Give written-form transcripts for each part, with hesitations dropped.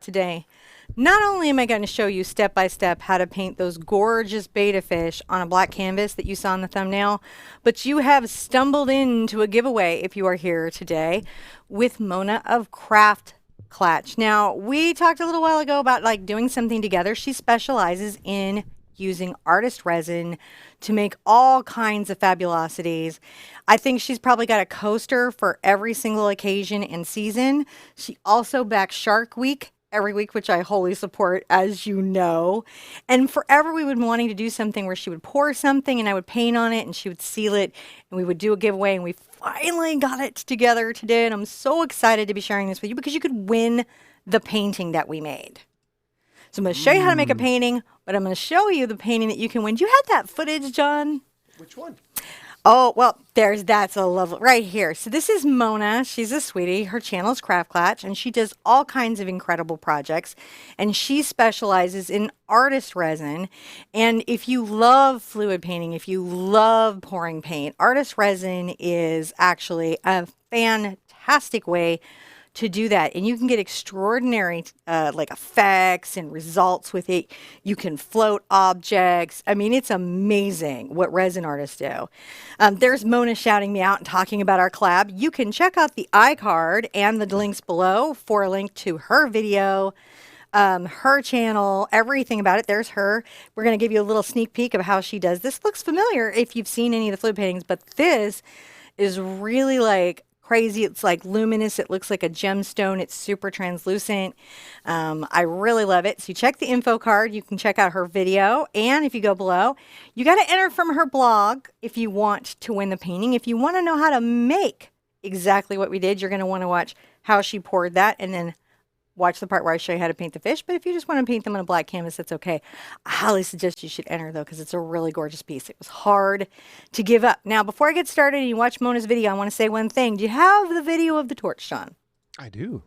today. Not only am I going to show you step by step how to paint those gorgeous betta fish on a black canvas that you saw in the thumbnail, but you have stumbled into a giveaway if you are here today with Mona of Kraft Clatch. Now, we talked a little while ago about like doing something together. She specializes in using artist resin to make all kinds of fabulosities. I think she's probably got a coaster for every single occasion and season. She also backs Shark Week every week, which I wholly support, as you know. And forever we would be wanting to do something where she would pour something and I would paint on it and she would seal it and we would do a giveaway, and we finally got it together today. And I'm so excited to be sharing this with you because you could win the painting that we made. So I'm going to show you how to make a painting, but I'm going to show you the painting that you can win. Do you have that footage, John? Which one? Oh, well, that's a lovely, right here. So this is Mona. She's a sweetie. Her channel is Craft Klatch, and she does all kinds of incredible projects, and she specializes in artist resin. And if you love fluid painting, if you love pouring paint, artist resin is actually a fantastic way to do that. And you can get extraordinary like effects and results with it. You can float objects. I mean, it's amazing what resin artists do. There's Mona shouting me out and talking about our collab. You can check out the iCard and the links below for a link to her video, her channel, everything about it. There's her. We're going to give you a little sneak peek of how she does this. Looks familiar if you've seen any of the fluid paintings, but this is really like crazy. It's like luminous. It looks like a gemstone. It's super translucent. I really love it. So you check the info card. You can check out her video. And if you go below, you got to enter from her blog if you want to win the painting. If you want to know how to make exactly what we did, you're going to want to watch how she poured that and then watch the part where I show you how to paint the fish. But if you just want to paint them on a black canvas, that's okay. I highly suggest you should enter, though, because it's a really gorgeous piece. It was hard to give up. Now, before I get started and you watch Mona's video, I want to say one thing. Do you have the video of the torch, John? I do.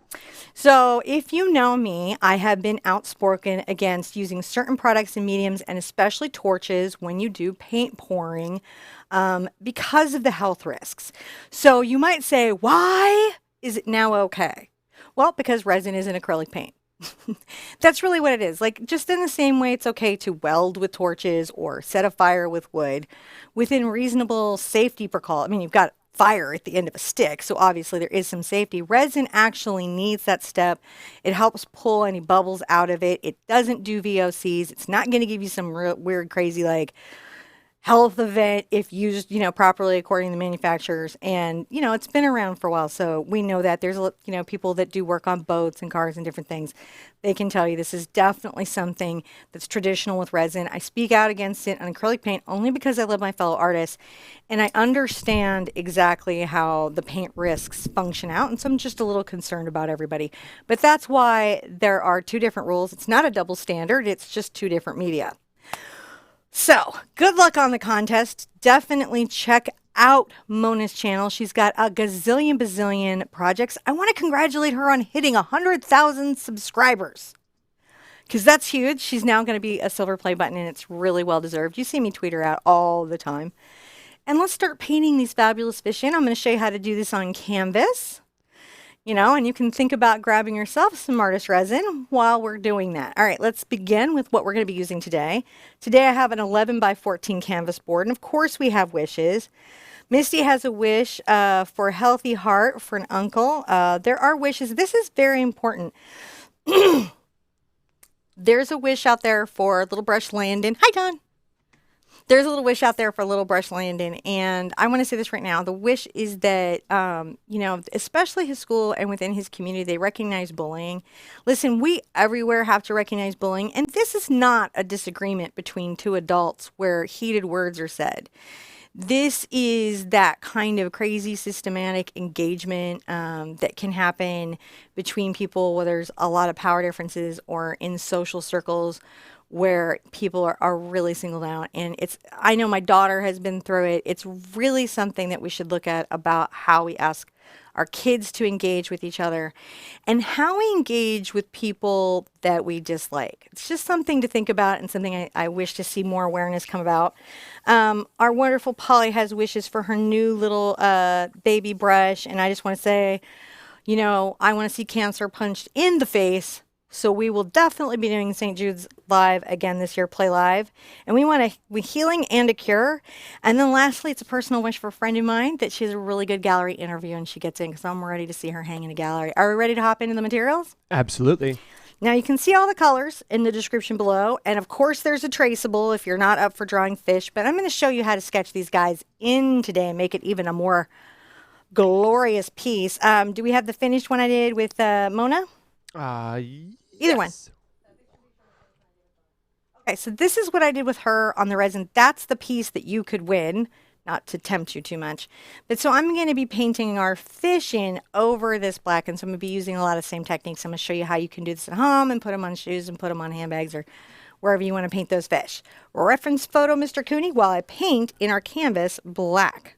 So if you know me, I have been outspoken against using certain products and mediums, and especially torches, when you do paint pouring because of the health risks. So you might say, why is it now okay? Well, because resin is an acrylic paint. That's really what it is. Like, just in the same way it's okay to weld with torches or set a fire with wood within reasonable safety precaution. I mean, you've got fire at the end of a stick, so obviously there is some safety. Resin actually needs that step. It helps pull any bubbles out of it. It doesn't do VOCs. It's not going to give you some real weird, crazy, like, health event if used, properly according to the manufacturers. And, it's been around for a while, so we know that. There's, people that do work on boats and cars and different things. They can tell you this is definitely something that's traditional with resin. I speak out against it on acrylic paint only because I love my fellow artists, and I understand exactly how the paint risks function out, and so I'm just a little concerned about everybody. But that's why there are two different rules. It's not a double standard. It's just two different media. So, good luck on the contest. Definitely check out Mona's channel. She's got a bazillion projects. I want to congratulate her on hitting 100,000 subscribers, because that's huge. She's now going to be a silver play button, and it's really well deserved. You see me tweet her out all the time. And let's start painting these fabulous fish in. I'm going to show you how to do this on canvas. And you can think about grabbing yourself some artist resin while we're doing that. All right, let's begin with what we're going to be using today. Today I have an 11 by 14 canvas board, and of course we have wishes. Misty has a wish for a healthy heart for an uncle. There are wishes. This is very important. There's a wish out there for Little Brush Landon. Hi, Don. There's a little wish out there for Little Brush Landon, and I want to say this right now. The wish is that, especially his school and within his community, they recognize bullying. Listen, we everywhere have to recognize bullying, and this is not a disagreement between two adults where heated words are said. This is that kind of crazy systematic engagement that can happen between people where there's a lot of power differences or in social circles where people are really singled out. And I know my daughter has been through it. It's really something that we should look at about how we ask our kids to engage with each other and how we engage with people that we dislike. It's just something to think about and something I wish to see more awareness come about. Our wonderful Polly has wishes for her new little baby brush. And I just want to say, I want to see cancer punched in the face So we will definitely be doing St. Jude's live again this year, Play Live. And we want we healing and a cure. And then lastly, it's a personal wish for a friend of mine that she has a really good gallery interview and she gets in because I'm ready to see her hang in a gallery. Are we ready to hop into the materials? Absolutely. Now you can see all the colors in the description below. And of course there's a traceable if you're not up for drawing fish. But I'm going to show you how to sketch these guys in today and make it even a more glorious piece. Do we have the finished one I did with Mona? Either one. Okay, so this is what I did with her on the resin. That's the piece that you could win, not to tempt you too much. But so I'm going to be painting our fish in over this black, and so I'm going to be using a lot of the same techniques. I'm going to show you how you can do this at home and put them on shoes and put them on handbags or wherever you want to paint those fish. Reference photo, Mr. Cooney, while I paint in our canvas black.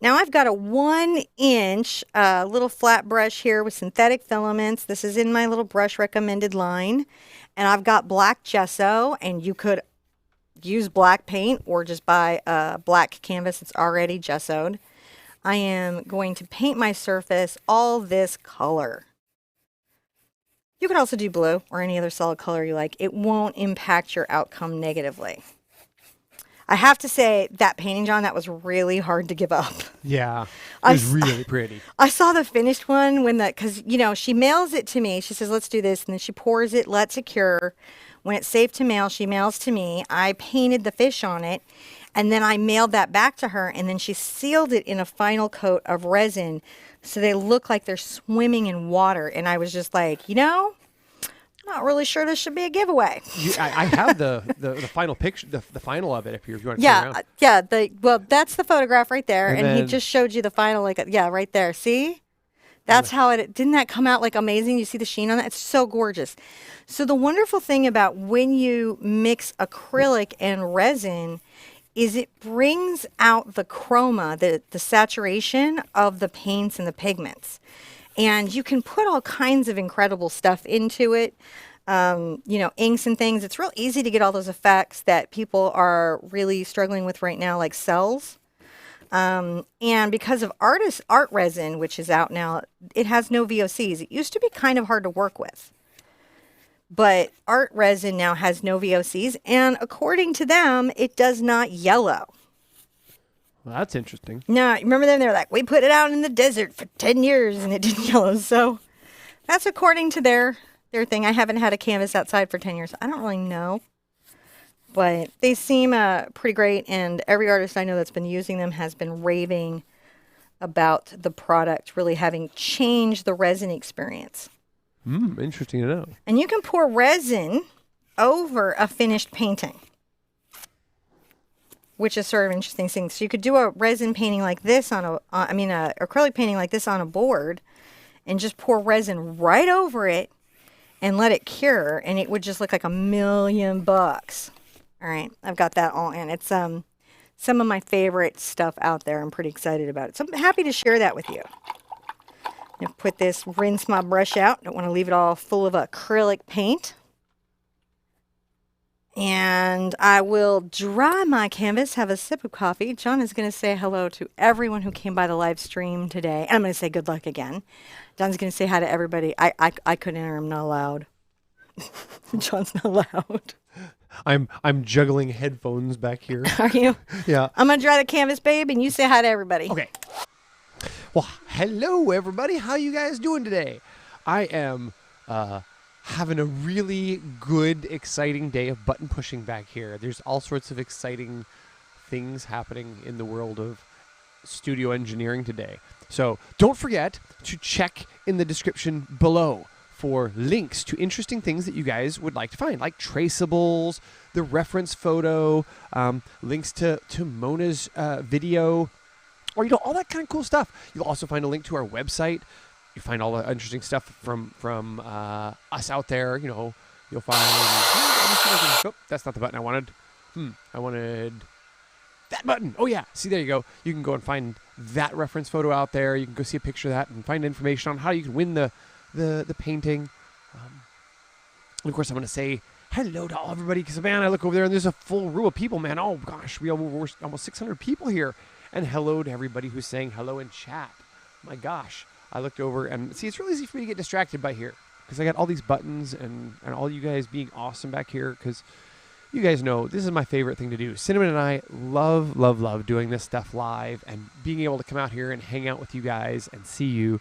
Now I've got a 1-inch little flat brush here with synthetic filaments. This is in my little brush recommended line. And I've got black gesso, and you could use black paint or just buy a black canvas that's already gessoed. I am going to paint my surface all this color. You could also do blue or any other solid color you like. It won't impact your outcome negatively. I have to say that painting, John, that was really hard to give up. Yeah, it was really pretty. I saw the finished one because, you know, she mails it to me. She says, let's do this. And then she pours it, lets it cure. When it's safe to mail, she mails to me. I painted the fish on it. And then I mailed that back to her. And then she sealed it in a final coat of resin. So they look like they're swimming in water. And I was just like, you know, not really sure this should be a giveaway. I have the final picture, the final of it if you want to yeah, turn yeah. Well, that's the photograph right there, and he then, just showed you the final, like, yeah, right there. See, that's how it. Didn't that come out like amazing? You see the sheen on that? It's so gorgeous. So the wonderful thing about when you mix acrylic and resin is it brings out the chroma, the saturation of the paints and the pigments. And you can put all kinds of incredible stuff into it, you know, inks and things. It's real easy to get all those effects that people are really struggling with right now, like cells. And because of art resin, which is out now, it has no VOCs. It used to be kind of hard to work with. But art resin now has no VOCs. And according to them, it does not yellow. Well, that's interesting. No, remember them? They're like, we put it out in the desert for 10 years and it didn't yellow. So that's according to their thing. I haven't had a canvas outside for 10 years. I don't really know. But they seem pretty great. And every artist I know that's been using them has been raving about the product really having changed the resin experience. Interesting to know. And you can pour resin over a finished painting, which is sort of an interesting thing. So you could do a resin painting like this on a acrylic painting like this on a board and just pour resin right over it and let it cure, and it would just look like $1,000,000. All right, I've got that all in. It's some of my favorite stuff out there. I'm pretty excited about it. So I'm happy to share that with you. I'm gonna put this, rinse my brush out. Don't want to leave it all full of acrylic paint. And I will dry my canvas, have a sip of coffee. John is going to say hello to everyone who came by the live stream today. And I'm going to say good luck again. John's going to say hi to everybody. I couldn't enter. I'm not allowed. John's not allowed. I'm juggling headphones back here. Are you? Yeah. I'm going to dry the canvas, babe, and you say hi to everybody. Okay. Well, hello, everybody. How you guys doing today? I am having a really good, exciting day of button pushing back here. There's all sorts of exciting things happening in the world of studio engineering today. So don't forget to check in the description below for links to interesting things that you guys would like to find, like traceables, the reference photo, links to Mona's video, or, you know, all that kind of cool stuff. You'll also find a link to our website. You find all the interesting stuff from us out there. You know, you'll find. Oh, that's not the button I wanted. I wanted that button. Oh yeah, see, there you go. You can go and find that reference photo out there. You can go see a picture of that and find information on how you can win the painting. And of course, I'm going to say hello to everybody because, man, I look over there and there's a full row of people, man. Oh gosh, we're almost 600 people here. And hello to everybody who's saying hello in chat. My gosh. I looked over and see, it's really easy for me to get distracted by here. because I got all these buttons and all you guys being awesome back here, because you guys know this is my favorite thing to do. Cinnamon and I love doing this stuff live and being able to come out here and hang out with you guys and see you.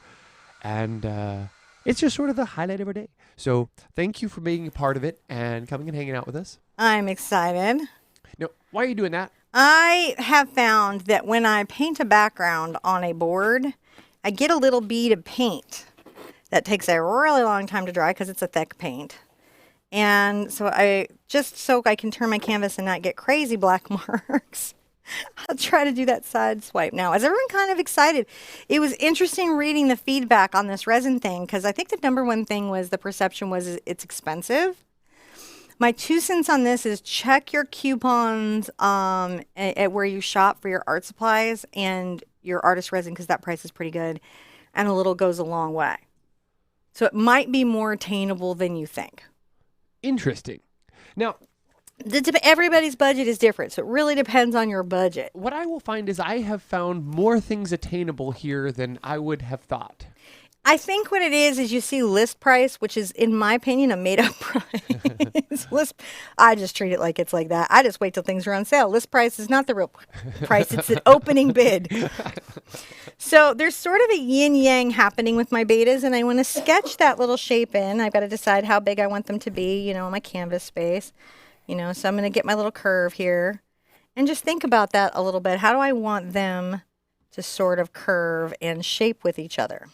And it's just sort of the highlight of our day. So thank you for being a part of it and coming and hanging out with us. I'm excited. Now, why are you doing that? I have found that when I paint a background on a board, I get a little bead of paint that takes a really long time to dry because it's a thick paint. And so I can turn my canvas and not get crazy black marks. I'll try to do that side swipe now. Is everyone kind of excited? It was interesting reading the feedback on this resin thing because I think the number one thing was the perception was it's expensive. My 2 cents on this is check your coupons at where you shop for your art supplies and your artist resin because that price is pretty good and a little goes a long way. So it might be more attainable than you think. Interesting. Now, everybody's budget is different, so it really depends on your budget. what I will find is I have found more things attainable here than I would have thought. I think what it is you see list price, which is, in my opinion, a made-up price. I just treat it like it's like that. I just wait till things are on sale. List price is not the real price. It's an opening bid. So there's sort of a yin-yang happening with my betas, and I want to sketch that little shape in. I've got to decide how big I want them to be, in my canvas space. So I'm going to get my little curve here and just think about that a little bit. How do I want them to sort of curve and shape with each other?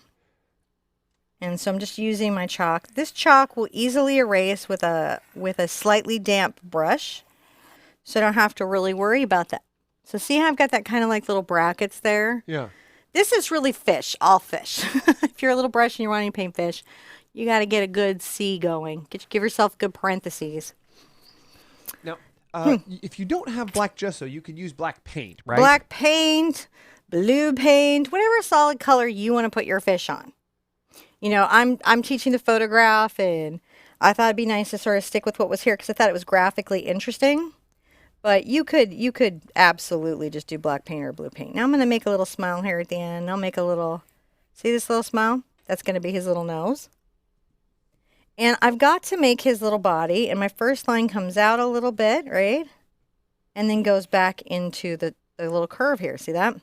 And so I'm just using my chalk. This chalk will easily erase with a slightly damp brush, so I don't have to really worry about that. So see how I've got that kind of like little brackets there? Yeah. This is really fish, all fish. If you're a little brush and you're wanting to paint fish, you got to get a good C going. Give yourself good parentheses. Now, if you don't have black gesso, you can use black paint, right? Black paint, blue paint, whatever solid color you want to put your fish on. I'm teaching the photograph, and I thought it'd be nice to sort of stick with what was here because I thought it was graphically interesting. But you could absolutely just do black paint or blue paint. Now I'm going to make a little smile here at the end. I'll make a little, see this little smile? That's going to be his little nose. And I've got to make his little body, and my first line comes out a little bit, right? And then goes back into the little curve here. See that?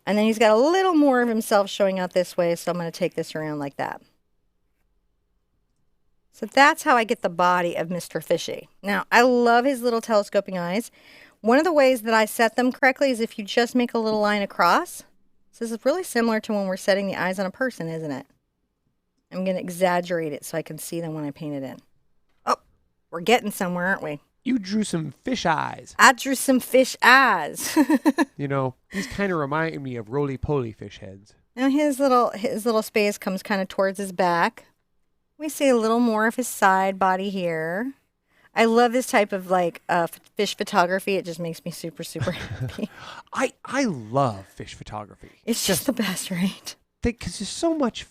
And then he's got a little more of himself showing out this way, so I'm going to take this around like that. So that's how I get the body of Mr. Fishy. Now, I love his little telescoping eyes. One of the ways that I set them correctly is if you just make a little line across. So this is really similar to when we're setting the eyes on a person, isn't it? I'm going to exaggerate it so I can see them when I paint it in. Oh, we're getting somewhere, aren't we? You drew some fish eyes. I drew some fish eyes. These kind of remind me of roly-poly fish heads. Now his little space comes kind of towards his back. We see a little more of his side body here. I love this type of fish photography. It just makes me super, super happy. I love fish photography. It's just the best, right? Because there's so much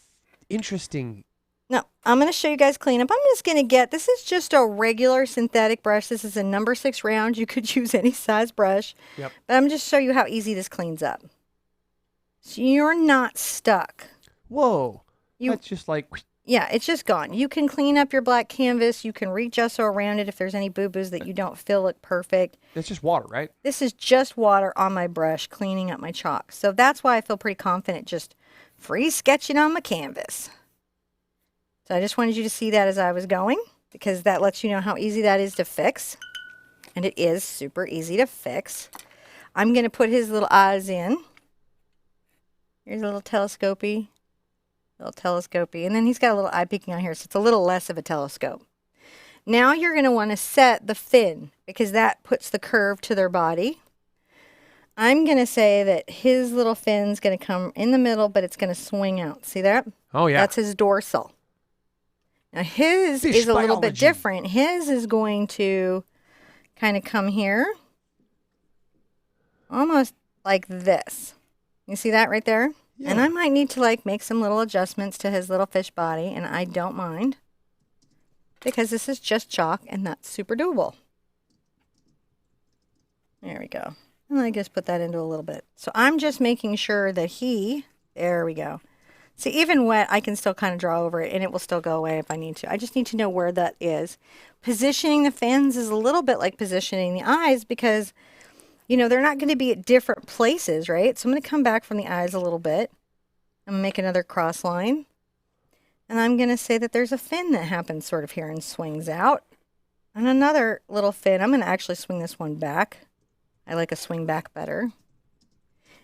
interesting. No, I'm going to show you guys cleanup. I'm just going to this is just a regular synthetic brush. This is a number 6 round. You could use any size brush. Yep. But I'm just show you how easy this cleans up. So you're not stuck. Whoa. That's just like. Yeah, it's just gone. You can clean up your black canvas. You can re-gesso around it if there's any boo-boos that you don't feel look perfect. It's just water, right? This is just water on my brush cleaning up my chalk. So that's why I feel pretty confident just free sketching on my canvas. So I just wanted you to see that as I was going because that lets you know how easy that is to fix. And it is super easy to fix. I'm going to put his little eyes in. Here's a little telescopy. And then he's got a little eye peeking on here, so it's a little less of a telescope. Now you're going to want to set the fin because that puts the curve to their body. I'm going to say that his little fin's going to come in the middle, but it's going to swing out. See that? Oh, yeah. That's his dorsal. Now his Fish is a little biology. bit different. His is going to kind of come here. Almost like this. You see that right there? Yeah. And I might need to make some little adjustments to his little fish body, and I don't mind because this is just chalk and that's super doable. There we go. And I just put that into a little bit. So I'm just making sure that there we go. See, even wet, I can still kind of draw over it and it will still go away if I need to. I just need to know where that is. Positioning the fins is a little bit like positioning the eyes because, you know, they're not going to be at different places, right? So I'm going to come back from the eyes a little bit. I'm going to make another cross line. And I'm going to say that there's a fin that happens sort of here and swings out. And another little fin. I'm going to actually swing this one back. I like a swing back better.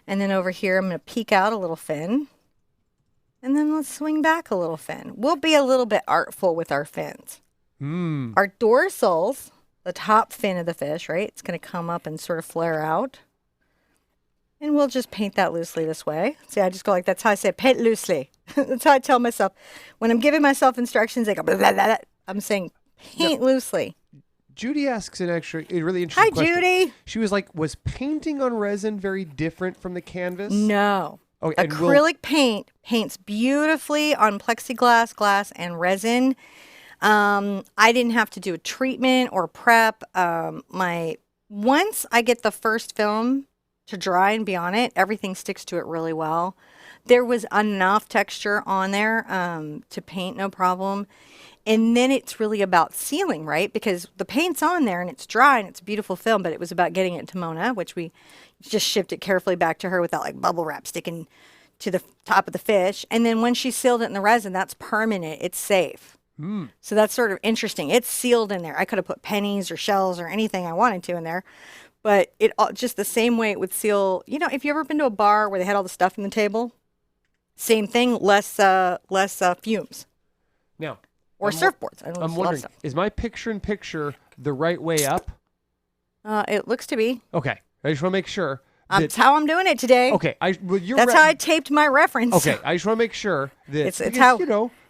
And then over here, I'm going to peek out a little fin. And then let's swing back a little fin. We'll be a little bit artful with our fins. Our dorsals, the top fin of the fish, right? It's going to come up and sort of flare out. And we'll just paint that loosely this way. See, I just go like, that's how I say paint loosely. That's how I tell myself. When I'm giving myself instructions, I go, blah, blah, blah. I'm saying paint loosely. Judy asks a really interesting Hi, question. Judy. She was like, was painting on resin very different from the canvas? No. Oh, Acrylic paint paints beautifully on plexiglass, glass, and resin. I didn't have to do a treatment or prep. Once I get the first film to dry and be on it, everything sticks to it really well. There was enough texture on there to paint, no problem. And then it's really about sealing, right? Because the paint's on there and it's dry and it's a beautiful film, but it was about getting it to Mona, which we just shipped it carefully back to her without like bubble wrap sticking to the top of the fish. And then when she sealed it in the resin, that's permanent. It's safe. So that's sort of interesting. It's sealed in there. I could have put pennies or shells or anything I wanted to in there, but it just the same way it would seal. You know, if you ever been to a bar where they had all the stuff on the table, same thing, less fumes. Now, or surfboards. I'm wondering, is my picture-in-picture the right way up? It looks to be. Okay, I just want to make sure. That's how I'm doing it today. Okay, that's how I taped my reference. Okay, I just want to make sure that it's how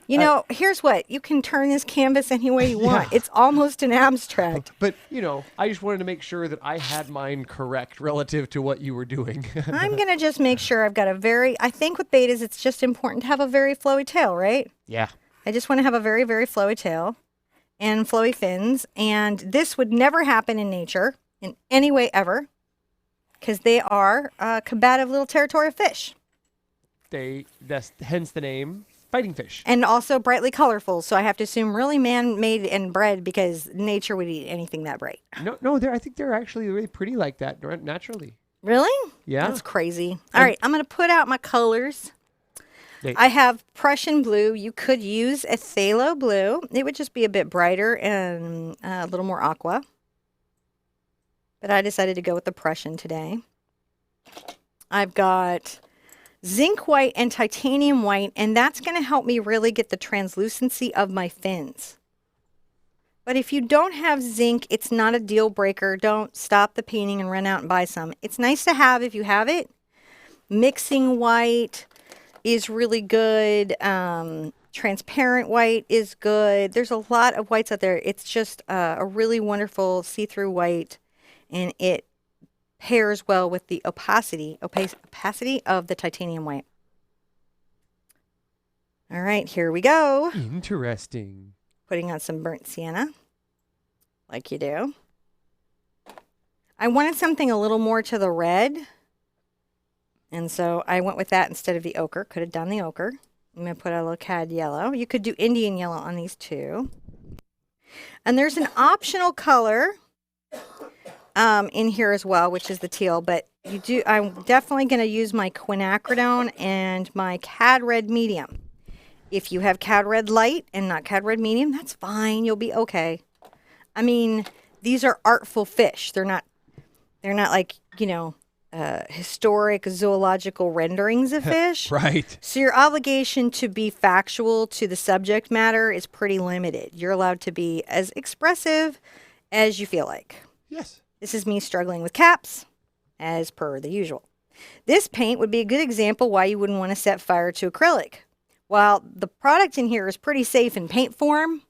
you know. Here's what you can turn this canvas any way you want. It's almost an abstract. But I just wanted to make sure that I had mine correct relative to what you were doing. I'm gonna just make sure I've got I think with betas, it's just important to have a very flowy tail, right? Yeah. I just want to have a very, very flowy tail and flowy fins. And this would never happen in nature in any way ever because they are combative little territorial fish. That's hence the name fighting fish. And also brightly colorful. So I have to assume really man-made and bred because nature would eat anything that bright. No, I think they're actually really pretty like that naturally. Really? Yeah. That's crazy. All right, I'm going to put out my colors. I have Prussian blue. You could use a phthalo blue. It would just be a bit brighter and a little more aqua. But I decided to go with the Prussian today. I've got Zinc White and Titanium White, and that's going to help me really get the translucency of my fins. But if you don't have zinc, it's not a deal breaker. Don't stop the painting and run out and buy some. It's nice to have if you have it. Mixing white is really good. Transparent white is good. There's a lot of whites out there. It's just a really wonderful see-through white, and it pairs well with the opacity of the titanium white. All right, here we go. Interesting. Putting on some burnt sienna, like you do. I wanted something a little more to the red. And so I went with that instead of the ochre. Could have done the ochre. I'm going to put a little cad yellow. You could do Indian yellow on these too. And there's an optional color in here as well, which is the teal. But I'm definitely going to use my quinacridone and my cad red medium. If you have cad red light and not cad red medium, that's fine. You'll be okay. I mean, these are artful fish. They're not like, historic zoological renderings of fish. Right. So your obligation to be factual to the subject matter is pretty limited. You're allowed to be as expressive as you feel like. Yes. This is me struggling with caps, as per the usual. This paint would be a good example why you wouldn't want to set fire to acrylic. While the product in here is pretty safe in paint form,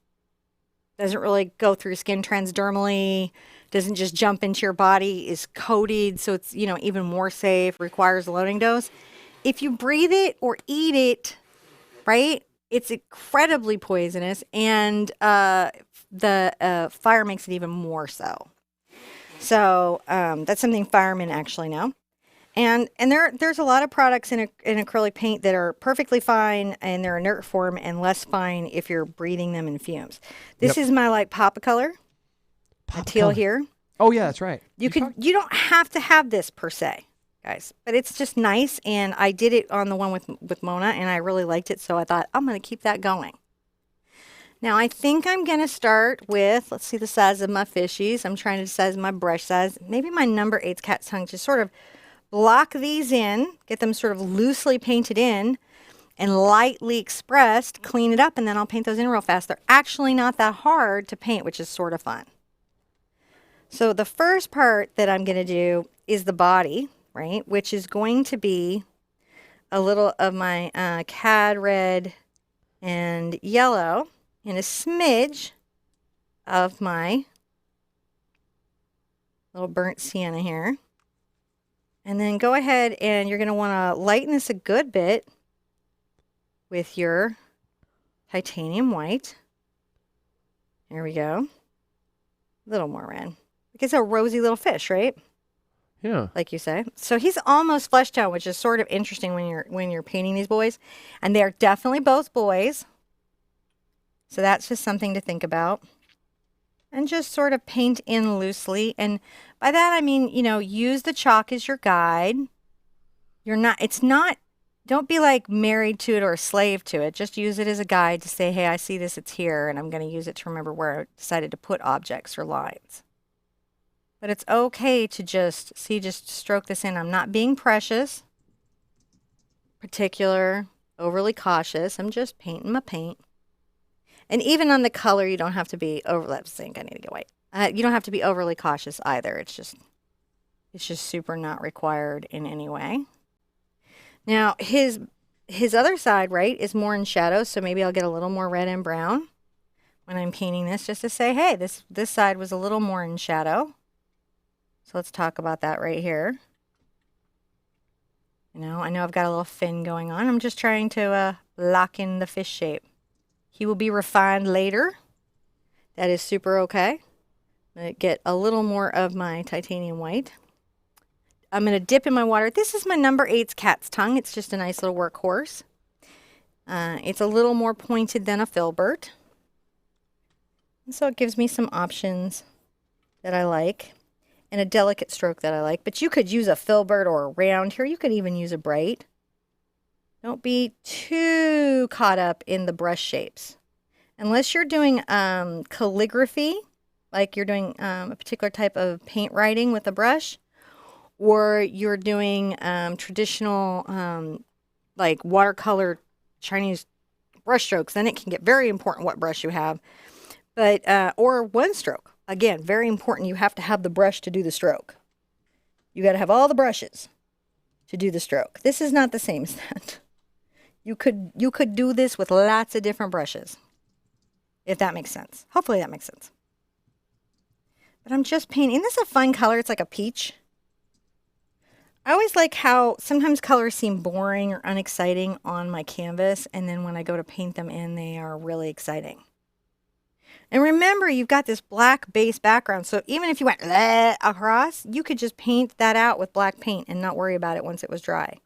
doesn't really go through skin transdermally, doesn't just jump into your body, is coated, so it's, even more safe, requires a loading dose. If you breathe it or eat it, right, it's incredibly poisonous, and the fire makes it even more so. So that's something firemen actually know. And there's a lot of products in acrylic paint that are perfectly fine in their inert form and less fine if you're breathing them in fumes. This Yep. is my like Pop color, a Pop teal color. here. Oh yeah, that's right. You don't have to have this per se, guys, but it's just nice. And I did it on the one with Mona, and I really liked it, so I thought I'm going to keep that going. Now I think I'm going to start with, let's see the size of my fishies. I'm trying to size my brush size. Maybe my number 8's cat's tongue, just sort of block these in, get them sort of loosely painted in and lightly expressed, clean it up, and then I'll paint those in real fast. They're actually not that hard to paint, which is sort of fun. So the first part that I'm going to do is the body, right, which is going to be a little of my cad red and yellow and a smidge of my little burnt sienna here. And then go ahead and you're going to want to lighten this a good bit with your titanium white. There we go. A little more red. It's a rosy little fish, right? Yeah. Like you say. So he's almost fleshed out, which is sort of interesting when you're painting these boys. And they're definitely both boys. So that's just something to think about. And just sort of paint in loosely. And by that, I mean, you know, use the chalk as your guide. Don't be like married to it or a slave to it. Just use it as a guide to say, hey, I see this, it's here, and I'm going to use it to remember where I decided to put objects or lines. But it's okay to just stroke this in. I'm not being precious, particular, overly cautious. I'm just painting my paint. And even on the color, you don't have to be let's think, I need to get white. You don't have to be overly cautious either. It's just super not required in any way. Now, his other side, right, is more in shadow, so maybe I'll get a little more red and brown when I'm painting this, just to say, hey, this side was a little more in shadow. So let's talk about that right here. You know, I know I've got a little fin going on. I'm just trying to lock in the fish shape. He will be refined later. That is super okay. I'm going to get a little more of my titanium white. I'm going to dip in my water. This is my number 8's cat's tongue. It's just a nice little workhorse. It's a little more pointed than a filbert. And so it gives me some options that I like and a delicate stroke that I like. But you could use a filbert or a round here. You could even use a bright. Don't be too caught up in the brush shapes. Unless you're doing calligraphy, like you're doing a particular type of paint writing with a brush, or you're doing traditional like watercolor Chinese brush strokes, then it can get very important what brush you have. But or one stroke. Again, very important. You have to have the brush to do the stroke. You got to have all the brushes to do the stroke. This is not the same as that. You could do this with lots of different brushes, if that makes sense. Hopefully that makes sense. But I'm just painting. Isn't this a fun color? It's like a peach. I always like how sometimes colors seem boring or unexciting on my canvas, and then when I go to paint them in, they are really exciting. And remember, you've got this black base background, so even if you went across, you could just paint that out with black paint and not worry about it once it was dry.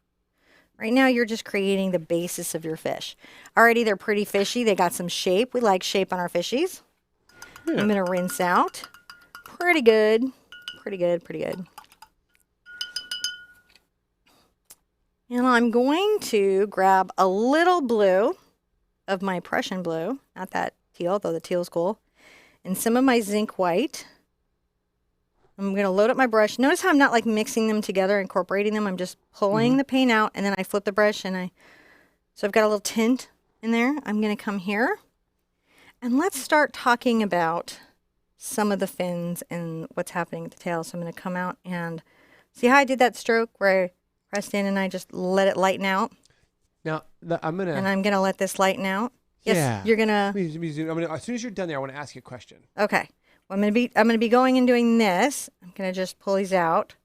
Right now, you're just creating the basis of your fish. Already, they're pretty fishy. They got some shape. We like shape on our fishies. Yeah. I'm going to rinse out. Pretty good. Pretty good, pretty good. And I'm going to grab a little blue of my Prussian blue. Not that teal, though the teal is cool. And some of my zinc white. I'm going to load up my brush. Notice how I'm not like mixing them together, incorporating them. I'm just pulling the paint out, and then I flip the brush, and so I've got a little tint in there. I'm going to come here, and let's start talking about some of the fins and what's happening at the tail. So I'm going to come out and see how I did that stroke where I pressed in and I just let it lighten out. Now, I'm going to let this lighten out. Yes, yeah. You're going to... As soon as you're done there, I want to ask you a question. Okay. Well, I'm going to be going and doing this. I'm going to just pull these out.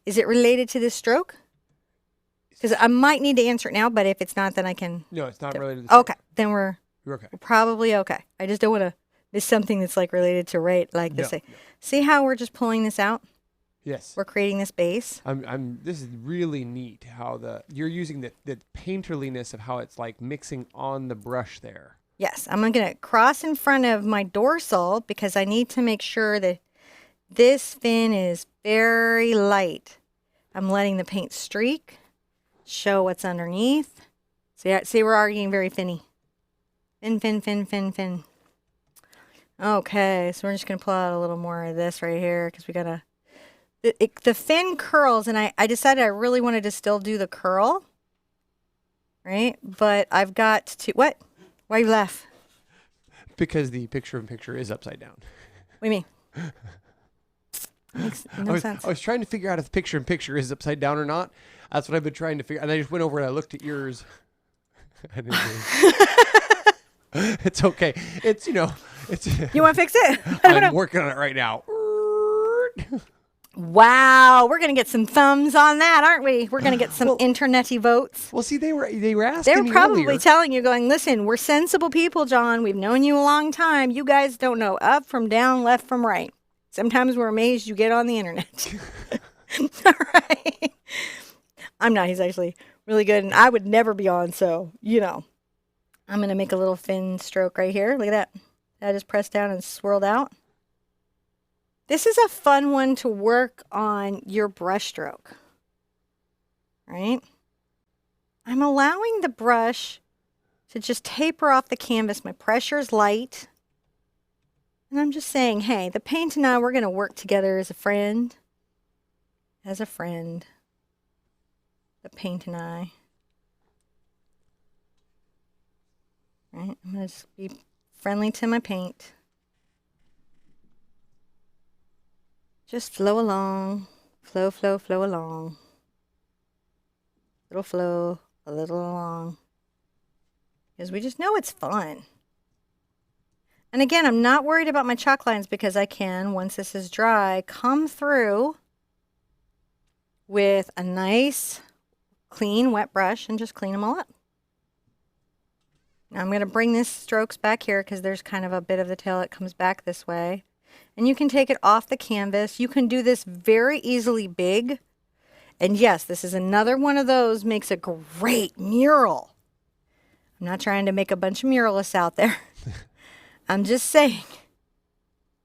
Is it related to this stroke? Because I might need to answer it now, but if it's not, then I can... No, it's not related to the stroke. Okay. Then you're okay. We're probably okay. I just don't want to miss something that's like related to like this. No. See how we're just pulling this out? Yes. We're creating this base. This is really neat how you're using the painterliness of how it's like mixing on the brush there. Yes, I'm going to cross in front of my dorsal because I need to make sure that this fin is very light. I'm letting the paint streak, show what's underneath. See, we're already getting very finny. Fin, fin, fin, fin, fin. Okay, so we're just going to pull out a little more of this right here because we got to... The fin curls, and I decided I really wanted to still do the curl. Right? But I've got to... What? Why you laugh? Because the picture-in-picture is upside down. What do you mean? Makes no sense. I was trying to figure out if the picture-in-picture is upside down or not. That's what I've been trying to figure. And I just went over and I looked at yours. I didn't It's okay. It's, you want to fix it? I'm working on it right now. Wow, we're gonna get some thumbs on that, aren't we? We're gonna get some internety votes. Well, see, they were asking. They were probably earlier. telling you, going, "Listen, we're sensible people, John. We've known you a long time. You guys don't know up from down, left from right. Sometimes we're amazed you get on the internet." All right. I'm not. He's actually really good, and I would never be on. So I'm gonna make a little fin stroke right here. Look at that. That just pressed down and swirled out. This is a fun one to work on your brush stroke, right? I'm allowing the brush to just taper off the canvas. My pressure is light. And I'm just saying, hey, the paint and I, we're going to work together as a friend. As a friend. The paint and I. Right? I'm going to just be friendly to my paint. Just flow along, flow, flow, flow along. Little flow, a little along. Because we just know it's fun. And again, I'm not worried about my chalk lines because I can, once this is dry, come through with a nice, clean, wet brush and just clean them all up. Now I'm going to bring this strokes back here because there's kind of a bit of the tail that comes back this way. And you can take it off the canvas. You can do this very easily big. And yes, this is another one of those, makes a great mural. I'm not trying to make a bunch of muralists out there. I'm just saying,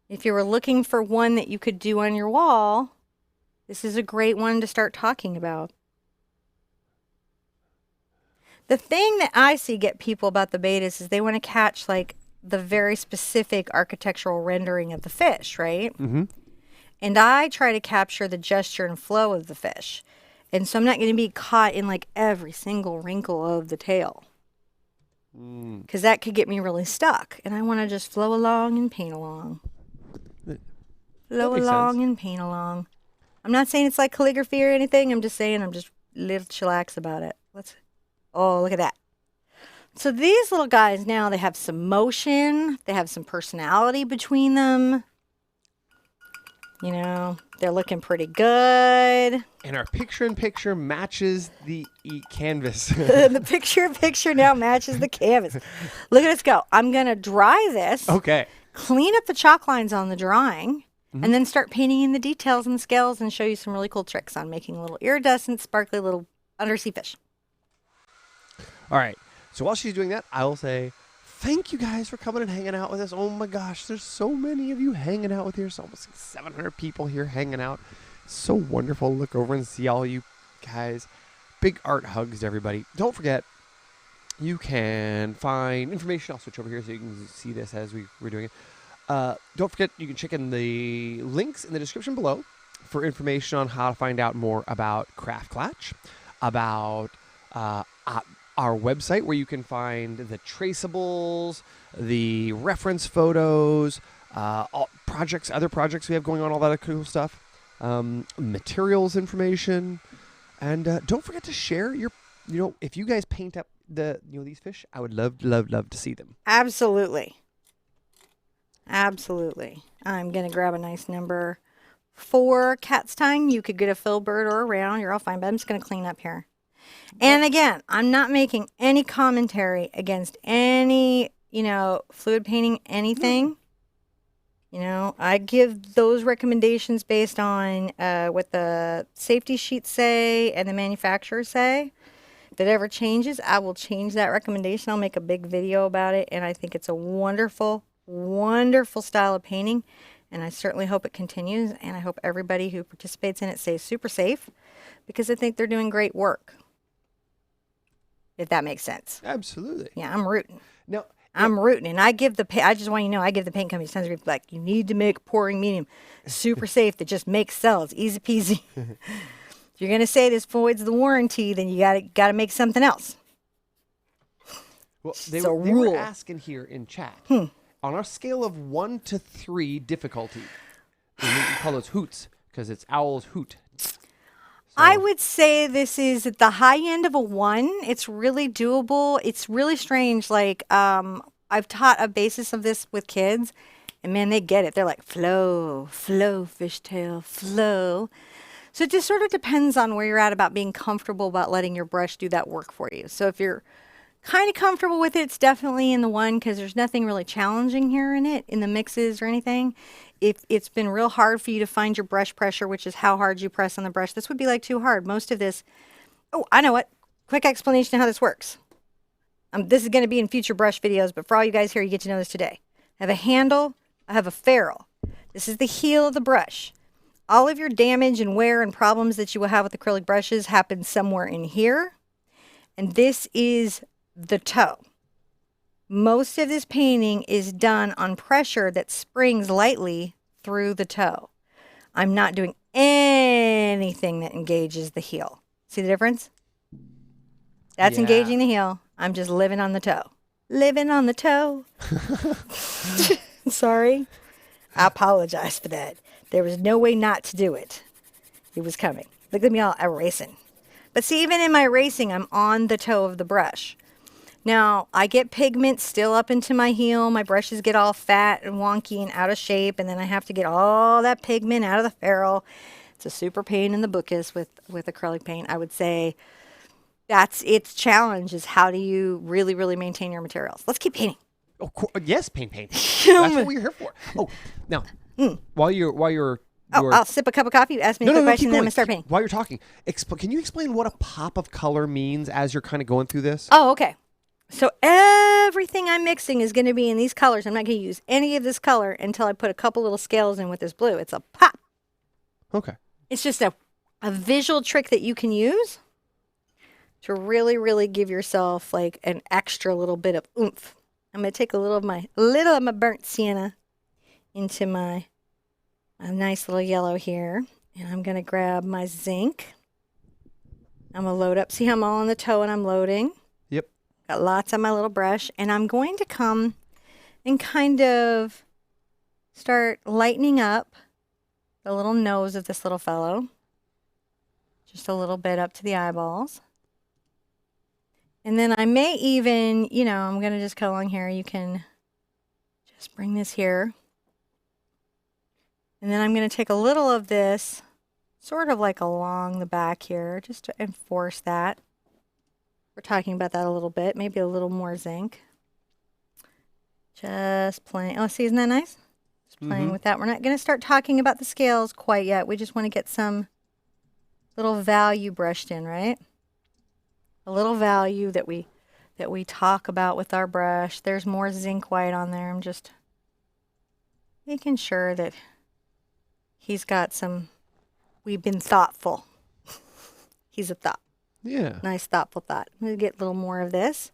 if you were looking for one that you could do on your wall, this is a great one to start talking about. The thing that I see get people about the betas is they want to catch like the very specific architectural rendering of the fish, right? Mm-hmm. And I try to capture the gesture and flow of the fish. And so I'm not going to be caught in like every single wrinkle of the tail. Because that could get me really stuck. And I want to just flow along and paint along. Flow along and paint along. I'm not saying it's like calligraphy or anything. I'm just saying I'm just a little chillax about it. Oh, look at that. So these little guys now, they have some motion. They have some personality between them. They're looking pretty good. And our picture-in-picture matches the canvas. The picture-in-picture now matches the canvas. Look at us go. I'm going to dry this. Okay. Clean up the chalk lines on the drawing. And then start painting in the details and scales and show you some really cool tricks on making little iridescent, sparkly little undersea fish. All right. So while she's doing that, I will say thank you guys for coming and hanging out with us. Oh my gosh, there's so many of you hanging out with here. It's almost 700 people here hanging out. It's so wonderful to look over and see all you guys. Big art hugs to everybody. Don't forget, you can find information. I'll switch over here so you can see this as we're doing it. Don't forget, you can check in the links in the description below for information on how to find out more about Craft Klatch, about our website where you can find the traceables, the reference photos, all projects, other projects we have going on, all that cool stuff, materials information, and don't forget to share your, if you guys paint up these fish, I would love to see them. Absolutely. Absolutely. I'm going to grab a nice number 4 cat's tongue. You could get a filbert or a round. You're all fine, but I'm just going to clean up here. And again, I'm not making any commentary against any, fluid painting anything. You know, I give those recommendations based on what the safety sheets say and the manufacturers say. If it ever changes, I will change that recommendation. I'll make a big video about it, and I think it's a wonderful, wonderful style of painting, and I certainly hope it continues, and I hope everybody who participates in it stays super safe, because I think they're doing great work, if that makes sense. Absolutely. Yeah, I'm rooting. Now, I'm rooting, and I just want you to know, I give the paint companies tons of people like, you need to make a pouring medium super safe that just makes cells, easy peasy. If you're gonna say this voids the warranty, then you gotta make something else. well, It's they a were rule. asking here in chat on our scale of 1 to 3 difficulty. We call those hoots because it's owl's hoot. I would say this is at the high end of a 1. It's really doable. It's really strange. Like, I've taught a basis of this with kids, and man, they get it. They're like, flow, flow, fishtail, flow. So it just sort of depends on where you're at about being comfortable about letting your brush do that work for you. So if you're kind of comfortable with it, it's definitely in the 1, because there's nothing really challenging here in it, in the mixes or anything. If it's been real hard for you to find your brush pressure, which is how hard you press on the brush, this would be like too hard. Most of this, oh, I know what. Quick explanation of how this works. This is going to be in future brush videos, but for all you guys here, you get to know this today. I have a handle, I have a ferrule. This is the heel of the brush. All of your damage and wear and problems that you will have with acrylic brushes happen somewhere in here. And this is the toe. Most of this painting is done on pressure that springs lightly through the toe. I'm not doing anything that engages the heel. See the difference? That's engaging the heel. I'm just living on the toe. Living on the toe. Sorry. I apologize for that. There was no way not to do it. It was coming. Look at me all erasing. But see, even in my erasing, I'm on the toe of the brush. Now, I get pigment still up into my heel. My brushes get all fat and wonky and out of shape, and then I have to get all that pigment out of the ferrule. It's a super pain in the bookus with acrylic paint. I would say that's its challenge, is how do you really, really maintain your materials. Let's keep painting. Oh, yes, paint. That's what we're here for. Oh, now, while you're I'll sip a cup of coffee. Ask me a quick question, and then I'm going to start painting. While you're talking, can you explain what a pop of color means as you're kind of going through this? Oh, okay. So everything I'm mixing is going to be in these colors. I'm not going to use any of this color until I put a couple little scales in with this blue. It's a pop. Okay. It's just a visual trick that you can use to really, really give yourself like an extra little bit of oomph. I'm going to take a little of my burnt sienna into my nice little yellow here. And I'm going to grab my zinc. I'm going to load up. See how I'm all on the toe and I'm loading? Yep. Got lots on my little brush. And I'm going to come and kind of start lightening up the little nose of this little fellow. Just a little bit up to the eyeballs. And then I may even, I'm going to just go along here. You can just bring this here. And then I'm going to take a little of this, sort of like along the back here, just to enforce that. We're talking about that a little bit, maybe a little more zinc. Just playing. Oh, see, isn't that nice? Just playing with that. We're not going to start talking about the scales quite yet. We just want to get some little value brushed in, right? A little value that we talk about with our brush. There's more zinc white on there. I'm just making sure that he's got some, we've been thoughtful. He's a thought. Yeah. Nice thoughtful thought. I'm going to get a little more of this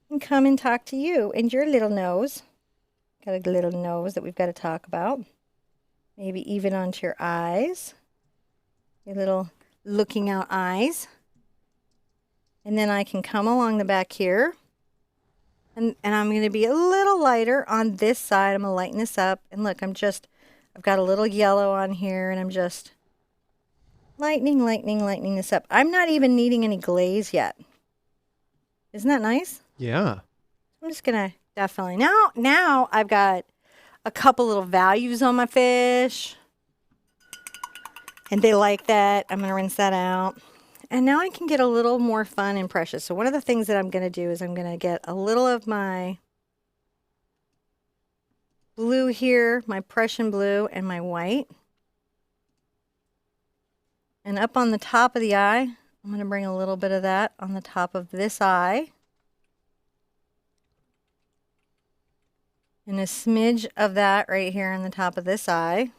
and come and talk to you and your little nose. Got a little nose that we've got to talk about. Maybe even onto your eyes. Your little looking out eyes. And then I can come along the back here. And I'm going to be a little lighter on this side. I'm going to lighten this up. And look, I've got a little yellow on here. And I'm just lightening this up. I'm not even needing any glaze yet. Isn't that nice? Yeah. I'm just going to definitely. Now I've got a couple little values on my fish. And they like that. I'm going to rinse that out. And now I can get a little more fun and precious. So one of the things that I'm going to do is I'm going to get a little of my blue here, my Prussian blue and my white. And up on the top of the eye, I'm going to bring a little bit of that on the top of this eye. And a smidge of that right here on the top of this eye.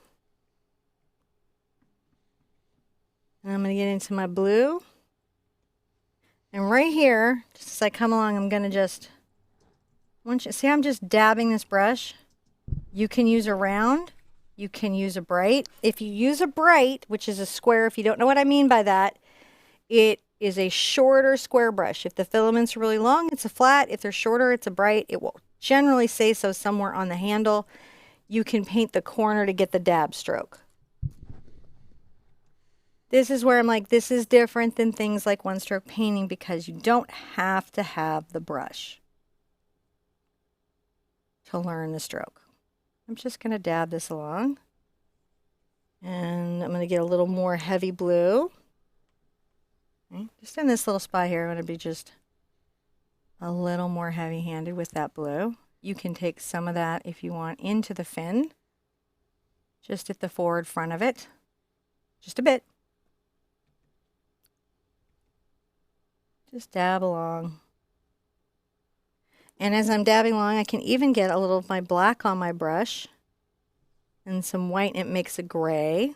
And I'm going to get into my blue. And right here, just as I come along, I'm going to just, see I'm just dabbing this brush. You can use a round. You can use a bright. If you use a bright, which is a square, if you don't know what I mean by that, it is a shorter square brush. If the filaments are really long, it's a flat. If they're shorter, it's a bright. It will generally say so somewhere on the handle. You can paint the corner to get the dab stroke. This is where I'm like, this is different than things like one-stroke painting because you don't have to have the brush to learn the stroke. I'm just going to dab this along. And I'm going to get a little more heavy blue. Okay. Just in this little spot here, I'm going to be just a little more heavy-handed with that blue. You can take some of that, if you want, into the fin. Just at the forward front of it. Just a bit. Just dab along. And as I'm dabbing along, I can even get a little of my black on my brush and some white, and it makes a gray.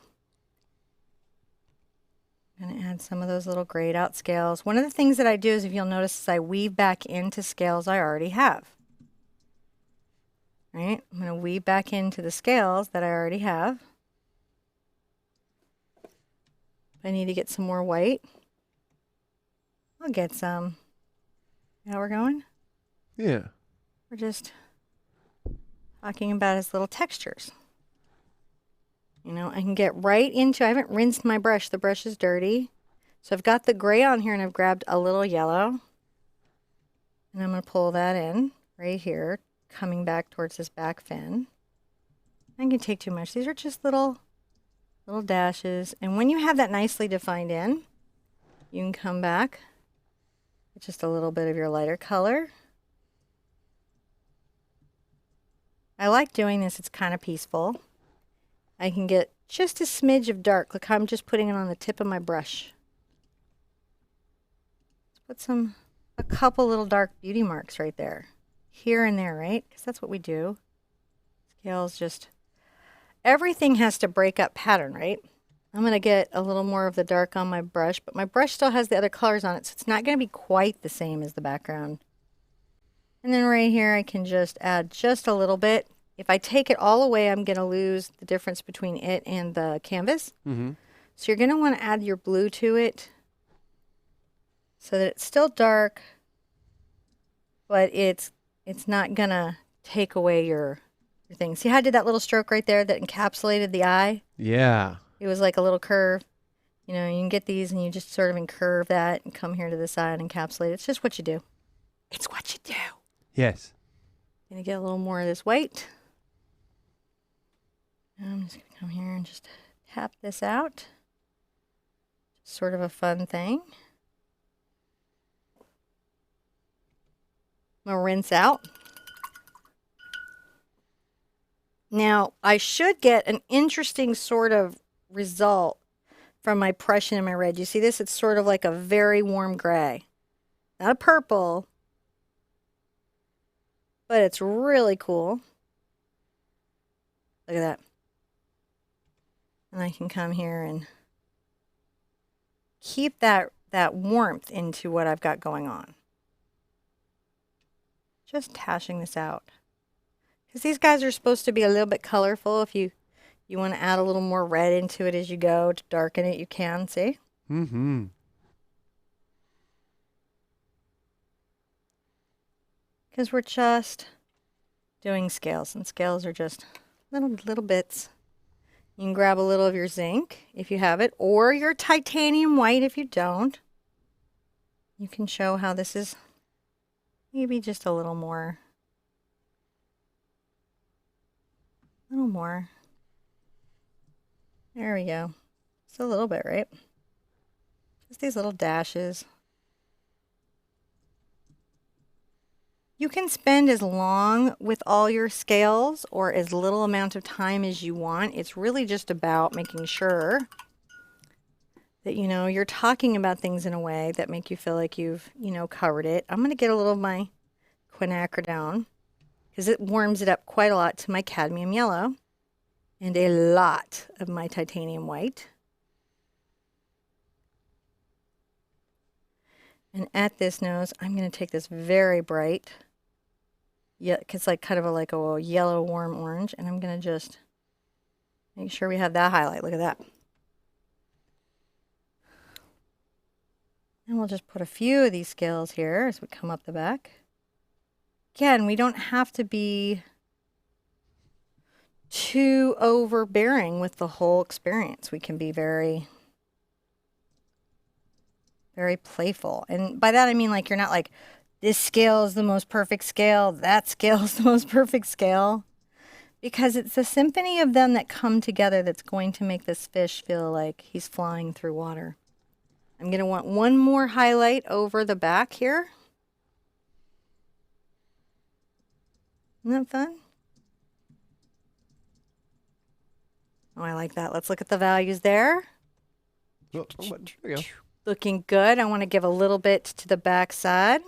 I'm going to add some of those little grayed out scales. One of the things that I do is, if you'll notice, is I weave back into scales I already have. Right? I'm going to weave back into the scales that I already have. If I need to get some more white, I'll get some. How we're going? Yeah. We're just talking about his little textures. You know, I can get right into, I haven't rinsed my brush. The brush is dirty. So I've got the gray on here and I've grabbed a little yellow. And I'm going to pull that in right here, coming back towards this back fin. I can take too much. These are just little dashes. And when you have that nicely defined in, you can come back with just a little bit of your lighter color. I like doing this. It's kind of peaceful. I can get just a smidge of dark. Look how I'm just putting it on the tip of my brush. Let's put a couple little dark beauty marks right there. Here and there, right? Because that's what we do. Scales just, everything has to break up pattern, right? I'm going to get a little more of the dark on my brush, but my brush still has the other colors on it, so it's not going to be quite the same as the background. And then right here, I can just add just a little bit. If I take it all away, I'm going to lose the difference between it and the canvas. Mm-hmm. So you're going to want to add your blue to it so that it's still dark, but it's not going to take away your thing. See how I did that little stroke right there that encapsulated the eye? Yeah. It was like a little curve. You know, you can get these and you just sort of incurve that and come here to the side and encapsulate it. It's just what you do. It's what you do. Yes. Gonna get a little more of this white. I'm just gonna come here and just tap this out. Just sort of a fun thing. I'm gonna rinse out. Now, I should get an interesting sort of result from my Prussian and my red. You see this? It's sort of like a very warm gray. Not a purple, but it's really cool. Look at that. And I can come here and keep that warmth into what I've got going on. Just hashing this out. Because these guys are supposed to be a little bit colorful. If you want to add a little more red into it as you go to darken it, you can, see? Mm-hmm. Because we're just doing scales, and scales are just little bits. You can grab a little of your zinc if you have it, or your titanium white if you don't. You can show how this is maybe just a little more. A little more. There we go. Just a little bit, right? Just these little dashes. You can spend as long with all your scales or as little amount of time as you want. It's really just about making sure that, you know, you're talking about things in a way that make you feel like you've, you know, covered it. I'm going to get a little of my quinacridone because it warms it up quite a lot to my cadmium yellow and a lot of my titanium white. And at this nose, I'm going to take this very bright, yeah, it's like kind of like a yellow warm orange, and I'm going to just make sure we have that highlight. Look at that. And we'll just put a few of these scales here as we come up the back. Again, we don't have to be too overbearing with the whole experience. We can be very, very playful. And by that I mean, like, you're not like, this scale is the most perfect scale, that scale is the most perfect scale. Because it's the symphony of them that come together that's going to make this fish feel like he's flying through water. I'm going to want one more highlight over the back here. Isn't that fun? Oh, I like that. Let's look at the values there. Oh, there we go. Looking good. I want to give a little bit to the back side.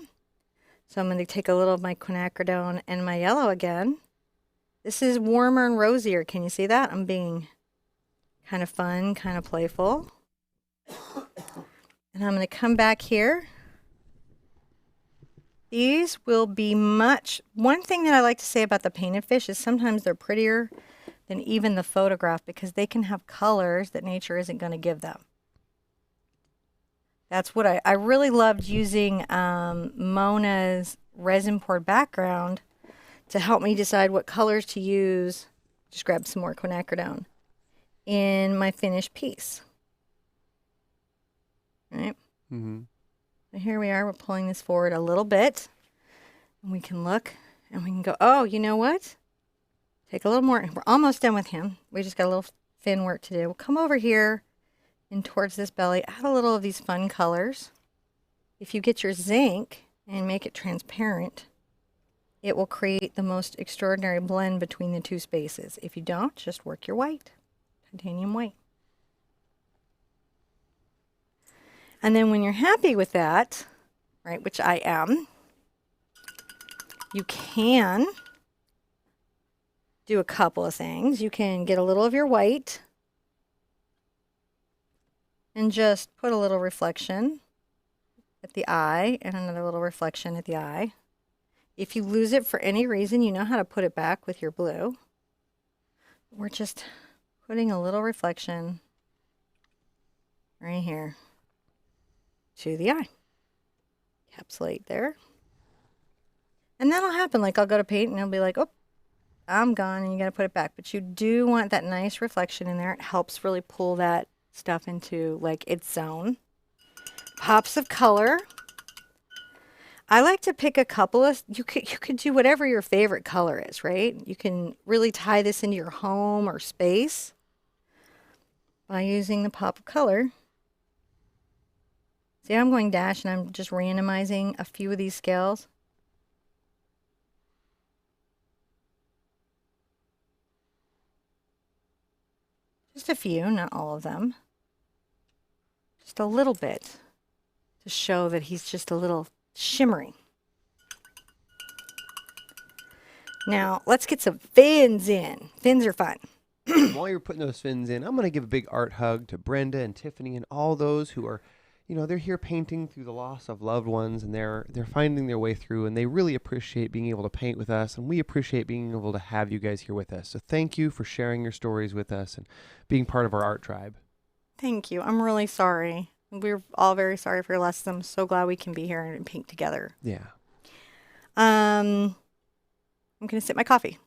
So I'm going to take a little of my quinacridone and my yellow again. This is warmer and rosier. Can you see that? I'm being kind of fun, kind of playful. And I'm going to come back here. These will be one thing that I like to say about the painted fish is sometimes they're prettier than even the photograph because they can have colors that nature isn't going to give them. That's what I really loved using Mona's resin poured background to help me decide what colors to use. Just grab some more quinacridone in my finished piece. Right? Mm-hmm. So here we are. We're pulling this forward a little bit. And we can look and we can go, oh, you know what? Take a little more. We're almost done with him. We just got a little fin work to do. We'll come over here and towards this belly, add a little of these fun colors. If you get your zinc and make it transparent, it will create the most extraordinary blend between the two spaces. If you don't, just work your white, titanium white. And then when you're happy with that, right, which I am, you can do a couple of things. You can get a little of your white and just put a little reflection at the eye and another little reflection at the eye. If you lose it for any reason, you know how to put it back with your blue. We're just putting a little reflection right here to the eye. Encapsulate there. And that'll happen. Like I'll go to paint and it'll be like, oh, I'm gone, and you got to put it back. But you do want that nice reflection in there. It helps really pull that stuff into like its zone. Pops of color. I like to pick a couple of, you could do whatever your favorite color is, right? You can really tie this into your home or space by using the pop of color. See, I'm going dash and I'm just randomizing a few of these scales. Just a few, not all of them. Just a little bit to show that he's just a little shimmery. Now, let's get some fins in. Fins are fun. While you're putting those fins in, I'm going to give a big art hug to Brenda and Tiffany and all those who are, you know, they're here painting through the loss of loved ones, and they're finding their way through, and they really appreciate being able to paint with us, and we appreciate being able to have you guys here with us. So thank you for sharing your stories with us and being part of our art tribe. Thank you. I'm really sorry. We're all very sorry for your loss. I'm so glad we can be here and paint together. Yeah. I'm going to sip my coffee.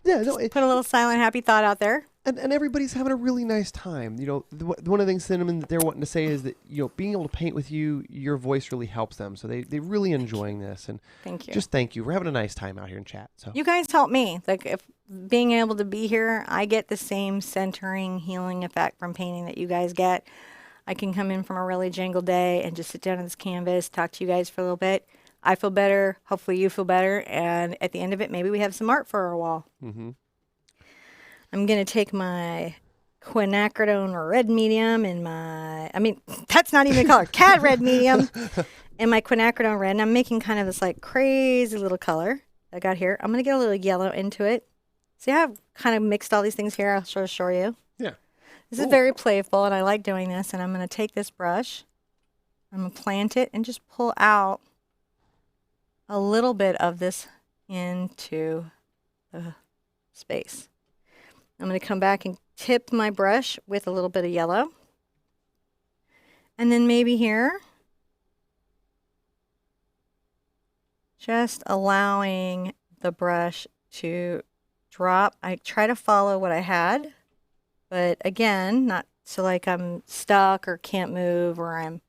Yeah, no, put a little silent, happy thought out there. And everybody's having a really nice time. You know, one of the things, Cinnamon, that they're wanting to say is that, you know, being able to paint with you, your voice really helps them. So they're really enjoying this. And thank you. Just thank you. We're having a nice time out here in chat. So you guys help me. Like, if being able to be here, I get the same centering, healing effect from painting that you guys get. I can come in from a really jangled day and just sit down on this canvas, talk to you guys for a little bit. I feel better. Hopefully you feel better. And at the end of it, maybe we have some art for our wall. Mm-hmm. I'm going to take my quinacridone red medium and that's not even a color, cad red medium and my quinacridone red. And I'm making kind of this like crazy little color I got here. I'm going to get a little yellow into it. See how I've kind of mixed all these things here? I'll sort of show you. Yeah. This is very playful and I like doing this. And I'm going to take this brush, I'm going to plant it and just pull out a little bit of this into the space. I'm going to come back and tip my brush with a little bit of yellow. And then maybe here, just allowing the brush to drop. I try to follow what I had, but again, not so like I'm stuck or can't move or I'm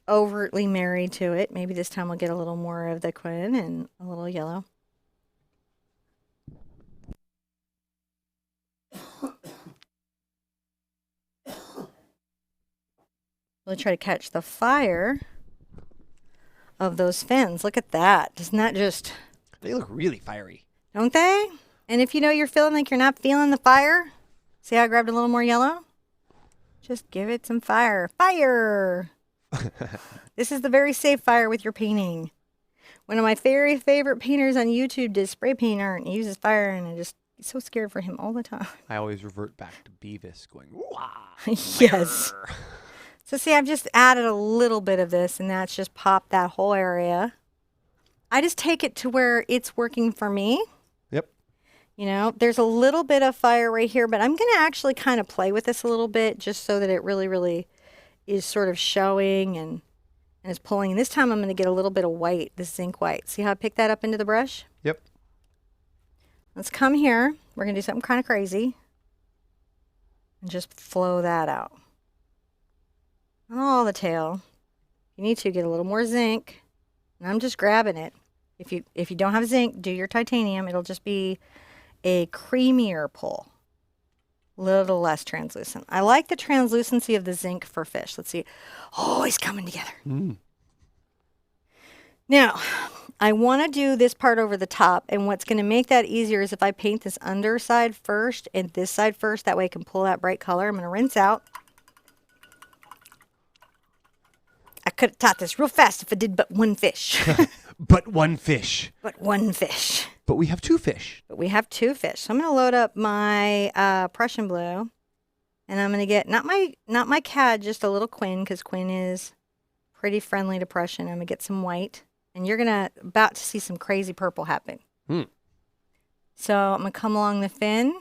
overtly married to it. Maybe this time we'll get a little more of the quin and a little yellow. We'll try to catch the fire of those fins. Look at that. Doesn't that just... They look really fiery. Don't they? And if you know you're feeling like you're not feeling the fire, see how I grabbed a little more yellow? Just give it some fire. Fire! This is the very safe fire with your painting. One of my very favorite painters on YouTube did spray paint art and he uses fire and I just get so scared for him all the time. I always revert back to Beavis going, wah! Yes. So see, I've just added a little bit of this and that's just popped that whole area. I just take it to where it's working for me. Yep. You know, there's a little bit of fire right here, but I'm going to actually kind of play with this a little bit just so that it really, really is sort of showing and is pulling. And this time I'm going to get a little bit of white, this zinc white. See how I picked that up into the brush? Yep. Let's come here. We're going to do something kind of crazy and just flow that out. All the tail. If you need to, get a little more zinc. And I'm just grabbing it. If you don't have zinc, do your titanium. It'll just be a creamier pull. Little less translucent. I like the translucency of the zinc for fish. Let's see. Oh, he's coming together. Mm. Now, I want to do this part over the top. And what's going to make that easier is if I paint this underside first and this side first. That way I can pull that bright color. I'm going to rinse out. I could have taught this real fast if I did but one fish. But one fish. But one fish. But we have two fish. But we have two fish. So I'm going to load up my Prussian blue. And I'm going to get, not my cad, just a little quin, because quin is pretty friendly to Prussian. I'm going to get some white. And you're about to see some crazy purple happen. Hmm. So I'm going to come along the fin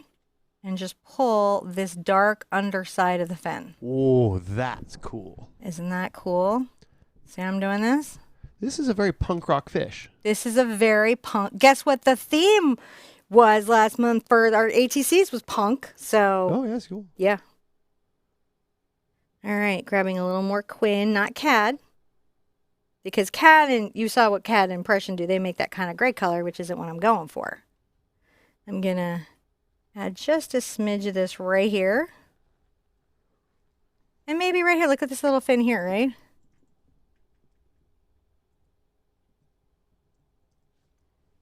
and just pull this dark underside of the fin. Oh, that's cool. Isn't that cool? See how I'm doing this? This is a very punk rock fish. This is a very punk. Guess what the theme was last month for our ATCs was punk. So, Oh, yeah, that's cool. yeah. All right, grabbing a little more quin, not cad. Because cad, and you saw what cad and Prussian do. They make that kind of gray color, which isn't what I'm going for. I'm going to add just a smidge of this right here. And maybe right here. Look at this little fin here, right?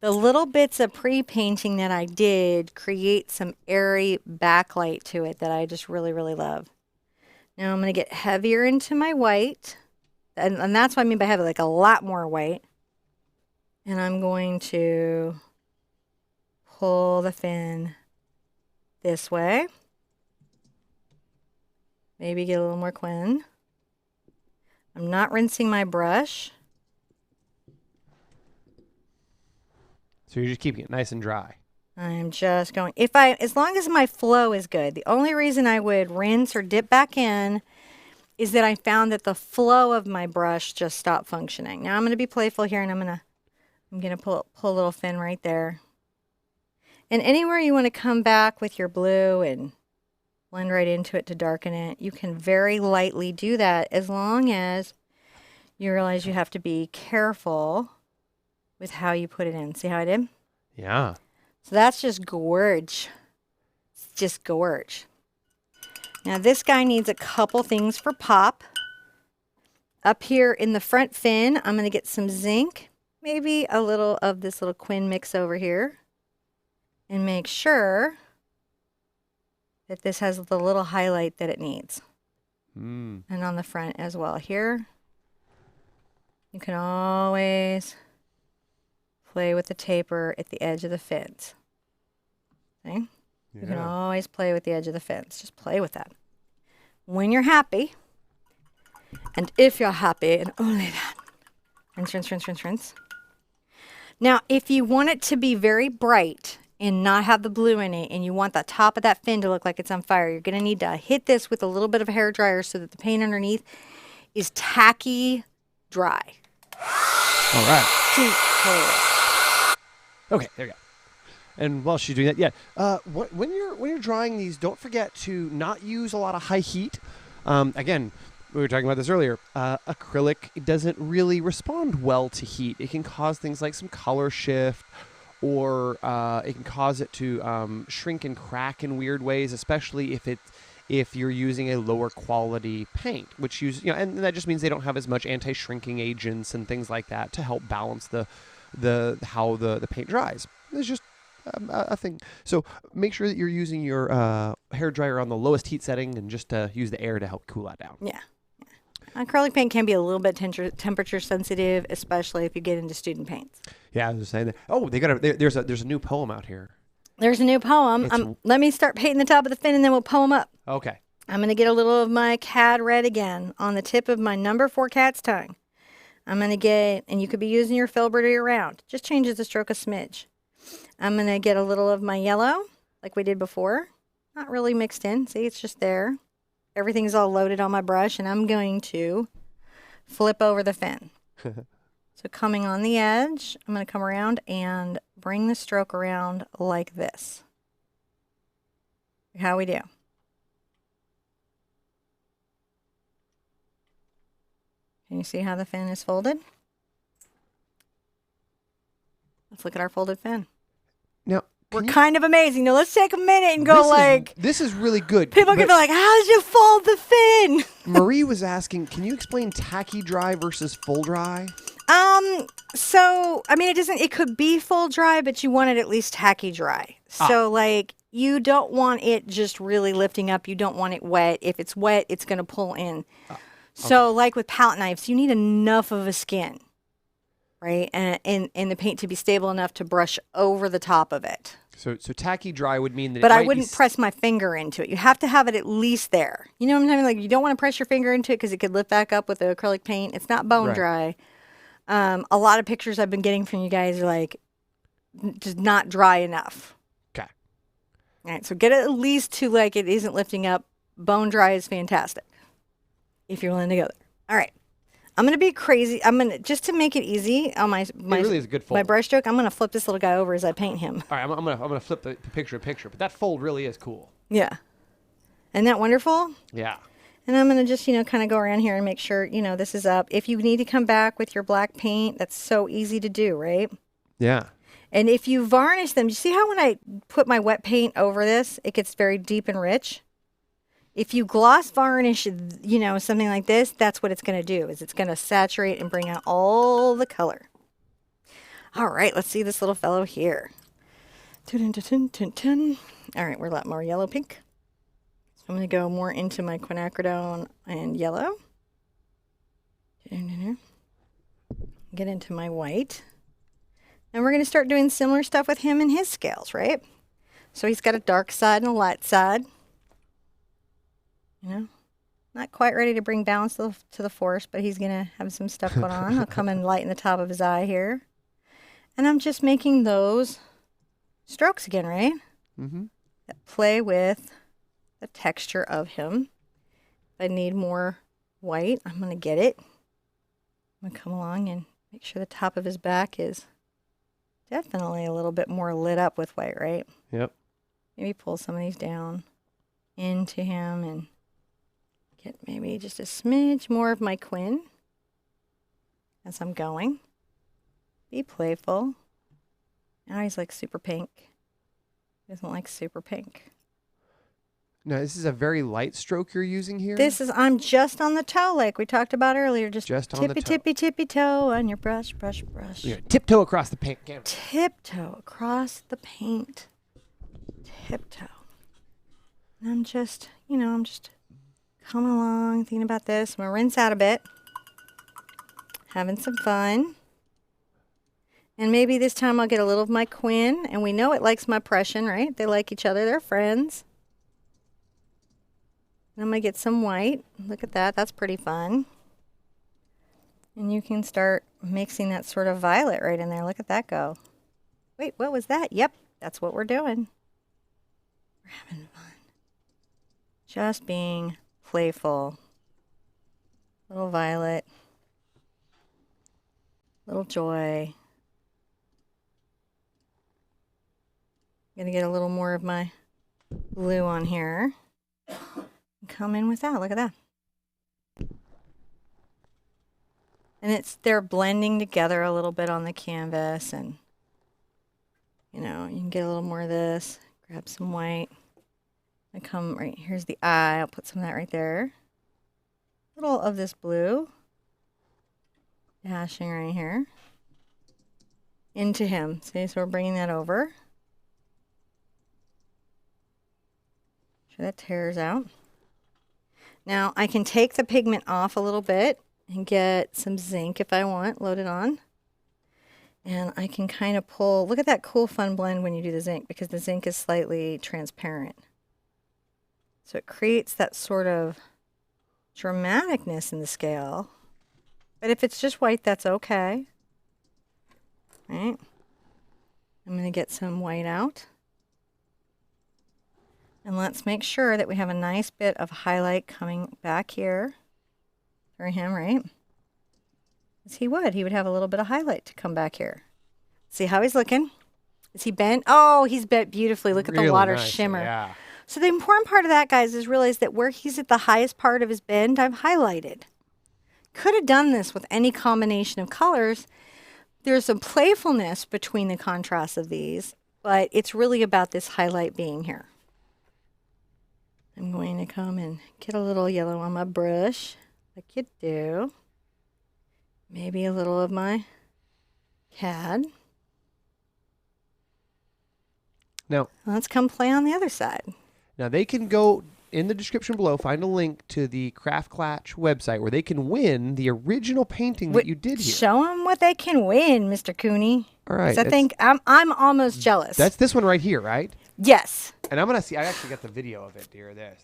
The little bits of pre-painting that I did create some airy backlight to it that I just really, really love. Now I'm going to get heavier into my white. And that's what I mean by heavy, like a lot more white. And I'm going to pull the fin this way. Maybe get a little more quin. I'm not rinsing my brush. So you're just keeping it nice and dry. I'm just going, as long as my flow is good. The only reason I would rinse or dip back in is that I found that the flow of my brush just stopped functioning. Now I'm going to be playful here and I'm going to pull a little fin right there. And anywhere you want to come back with your blue and blend right into it to darken it, you can very lightly do that as long as you realize you have to be careful with how you put it in. See how I did? Yeah. So that's just gorge. It's just gorge. Now this guy needs a couple things for pop. Up here in the front fin, I'm going to get some zinc maybe a little of this little Quin mix over here and make sure that this has the little highlight that it needs. And on the front as well. Here, you can always play with the taper at the edge of the fins. Okay? You can always play with the edge of the fins. Just play with that. When you're happy, and if you're happy, and only that, rinse, rinse, rinse, rinse, rinse. Now, if you want it to be very bright and not have the blue in it, and you want the top of that fin to look like it's on fire, you're going to need to hit this with a little bit of a hair dryer so that the paint underneath is tacky dry. All right. Okay, there you go. And while she's doing that, when you're drying these, don't forget to not use a lot of high heat. Again, we were talking about this earlier. Acrylic doesn't really respond well to heat. It can cause things like some color shift, or it can cause it to shrink and crack in weird ways, especially if you're using a lower quality paint, which and that just means they don't have as much anti-shrinking agents and things like that to help balance how the paint dries. It's just a thing. So make sure that you're using your hair dryer on the lowest heat setting, and just use the air to help cool that down. Yeah. Acrylic paint can be a little bit temperature sensitive, especially if you get into student paints. Yeah, I was just saying that. Oh, there's a new poem out here. There's a new poem. Let me start painting the top of the fin, and then we'll poem up. Okay. I'm going to get a little of my cad red again on the tip of my number 4 cat's tongue. I'm going to get, and you could be using your filbert or your round. Just changes the stroke a smidge. I'm going to get a little of my yellow, like we did before. Not really mixed in. See, it's just there. Everything's all loaded on my brush, and I'm going to flip over the fin. So coming on the edge, I'm going to come around and bring the stroke around like this. How we do. Can you see how the fin is folded? Let's look at our folded fin. Now, we're kind of amazing. Now let's take a minute and go this is really good. People can be like, how did you fold the fin? Marie was asking, can you explain tacky dry versus full dry? So, I mean, it could be full dry, but you want it at least tacky dry. So you don't want it just really lifting up. You don't want it wet. If it's wet, it's going to pull in. So like with palette knives, you need enough of a skin, right? And the paint to be stable enough to brush over the top of it. So tacky dry would mean that. But I wouldn't press my finger into it. You have to have it at least there. You know what I'm saying? Like, you don't want to press your finger into it because it could lift back up with the acrylic paint. It's not bone dry. A lot of pictures I've been getting from you guys are like, just not dry enough. Okay. All right. So get it at least to like it isn't lifting up. Bone dry is fantastic if you're willing to go there. All right. I'm going to be crazy. I'm going to, just to make it easy on my really is a good fold. My brush stroke, I'm going to flip this little guy over as I paint him. All right, I'm going to flip the picture, but that fold really is cool. Yeah. Isn't that wonderful? Yeah. And I'm going to just, kind of go around here and make sure, this is up. If you need to come back with your black paint, that's so easy to do, right? Yeah. And if you varnish them, you see how when I put my wet paint over this, it gets very deep and rich? If you gloss varnish, something like this, that's what it's going to do, is it's going to saturate and bring out all the color. All right, let's see this little fellow here. All right, we're a lot more yellow pink. So I'm going to go more into my quinacridone and yellow. Get into my white. And we're going to start doing similar stuff with him and his scales, right? So he's got a dark side and a light side. Not quite ready to bring balance to the force, but he's going to have some stuff going on. I'll come and lighten the top of his eye here. And I'm just making those strokes again, right? Mm-hmm. That play with the texture of him. If I need more white, I'm going to get it. I'm going to come along and make sure the top of his back is definitely a little bit more lit up with white, right? Yep. Maybe pull some of these down into him and get maybe just a smidge more of my Quin as I'm going. Be playful. Now he's like super pink. He doesn't like super pink. Now, this is a very light stroke you're using here? This is, I'm just on the toe like we talked about earlier. Just on the tippy, toe. tippy, tippy toe on your brush, brush, brush. You're gonna tiptoe across the paint canvas. Tiptoe across the paint. Tiptoe. And I'm just, you know, I'm just coming along, thinking about this. I'm going to rinse out a bit. Having some fun. And maybe this time I'll get a little of my Quinn. And we know it likes my Prussian, right? They like each other. They're friends. And I'm going to get some white. Look at that. That's pretty fun. And you can start mixing that sort of violet right in there. Look at that go. Wait, what was that? Yep, that's what we're doing. We're having fun. Just being playful. Little violet. Little joy. I'm gonna get a little more of my blue on here. Come in with that. Look at that. And they're blending together a little bit on the canvas, and you know, you can get a little more of this. Grab some white. I come right here's the eye. I'll put some of that right there. A little of this blue. Dashing right here. Into him. See, so we're bringing that over. Sure that tears out. Now I can take the pigment off a little bit and get some zinc if I want, load it on. And I can kind of pull, look at that cool fun blend when you do the zinc, because the zinc is slightly transparent. So it creates that sort of dramaticness in the scale. But if it's just white, that's okay. Right? I'm going to get some white out. And let's make sure that we have a nice bit of highlight coming back here for him, right? As he would have a little bit of highlight to come back here. See how he's looking? Is he bent? Oh, he's bent beautifully. Look at the water nice, shimmer. Yeah. So the important part of that, guys, is realize that where he's at the highest part of his bend, I've highlighted. Could have done this with any combination of colors. There's some playfulness between the contrasts of these, but it's really about this highlight being here. I'm going to come and get a little yellow on my brush, like you do. Maybe a little of my CAD. Now, let's come play on the other side. Now they can go in the description below, find a link to the Craft Klatch website where they can win the original painting that you did here. Show them what they can win, Mr. Cooney. All right. I think I'm almost jealous. That's this one right here, right? Yes. And I'm going to see, I actually got the video of it, dear. This.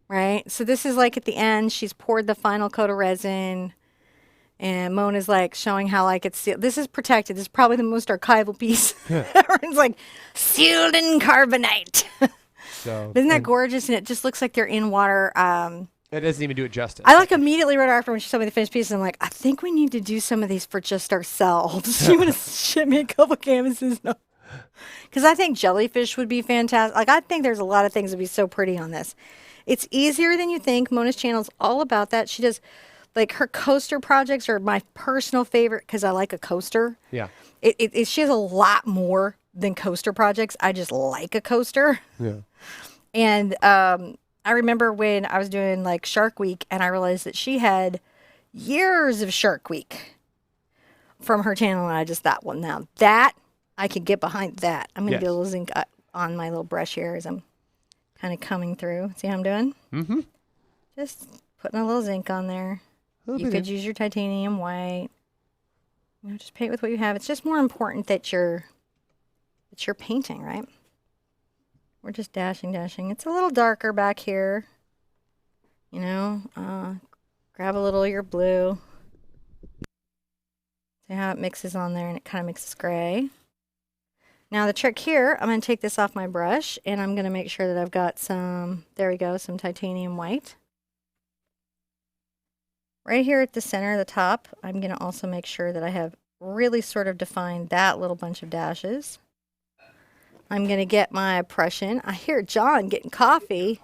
Right. So this is like at the end, she's poured the final coat of resin. And Mona's like showing how like it's sealed. This is protected. This is probably the most archival piece ever. It's like sealed in carbonite. So, isn't that gorgeous? And it just looks like they're in water. It doesn't even do it justice. I like immediately right after when she showed me the finished piece, I'm like, I think we need to do some of these for just ourselves. You want to ship me a couple canvases? No. Because I think jellyfish would be fantastic. Like, I think there's a lot of things that would be so pretty on this. It's easier than you think. Mona's channel is all about that. She does, like, her coaster projects are my personal favorite because I like a coaster. Yeah. She has a lot more than coaster projects. I just like a coaster. Yeah. And I remember when I was doing like Shark Week and I realized that she had years of Shark Week from her channel. And I just thought, well, now that I could get behind that. I'm going to get a little zinc on my little brush here as I'm kind of coming through. See how I'm doing? Mm-hmm. Just putting a little zinc on there. You could use your titanium white. You know, just paint with what you have. It's just more important that you're painting, right? We're just dashing. It's a little darker back here. You know, grab a little of your blue. See how it mixes on there and it kind of mixes gray. Now the trick here, I'm going to take this off my brush and I'm going to make sure that I've got some, there we go, some titanium white. Right here at the center of the top, I'm going to also make sure that I have really sort of defined that little bunch of dashes. I'm going to get my Prussian. I hear John getting coffee.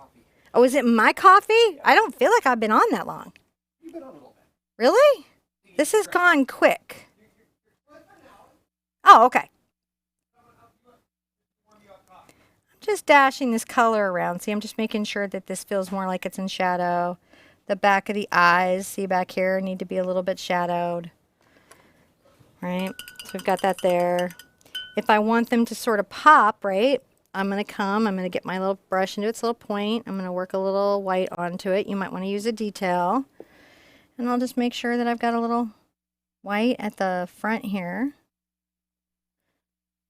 Oh, is it my coffee? I don't feel like I've been on that long. You've been on a little bit. Really? This has gone quick. Oh, okay. I'm just dashing this color around. See, I'm just making sure that this feels more like it's in shadow. The back of the eyes, see back here, need to be a little bit shadowed. Right? So we've got that there. If I want them to sort of pop, right, I'm going to get my little brush into its little point. I'm going to work a little white onto it. You might want to use a detail. And I'll just make sure that I've got a little white at the front here.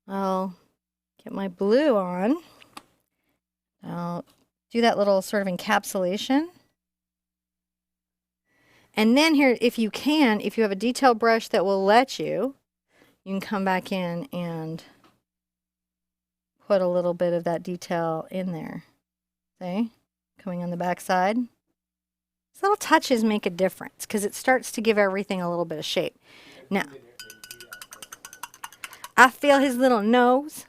I'll get my blue on. I'll do that little sort of encapsulation. And then here, if you have a detail brush that will let you, you can come back in and put a little bit of that detail in there. See? Coming on the back side. These little touches make a difference because it starts to give everything a little bit of shape. Now, I feel his little nose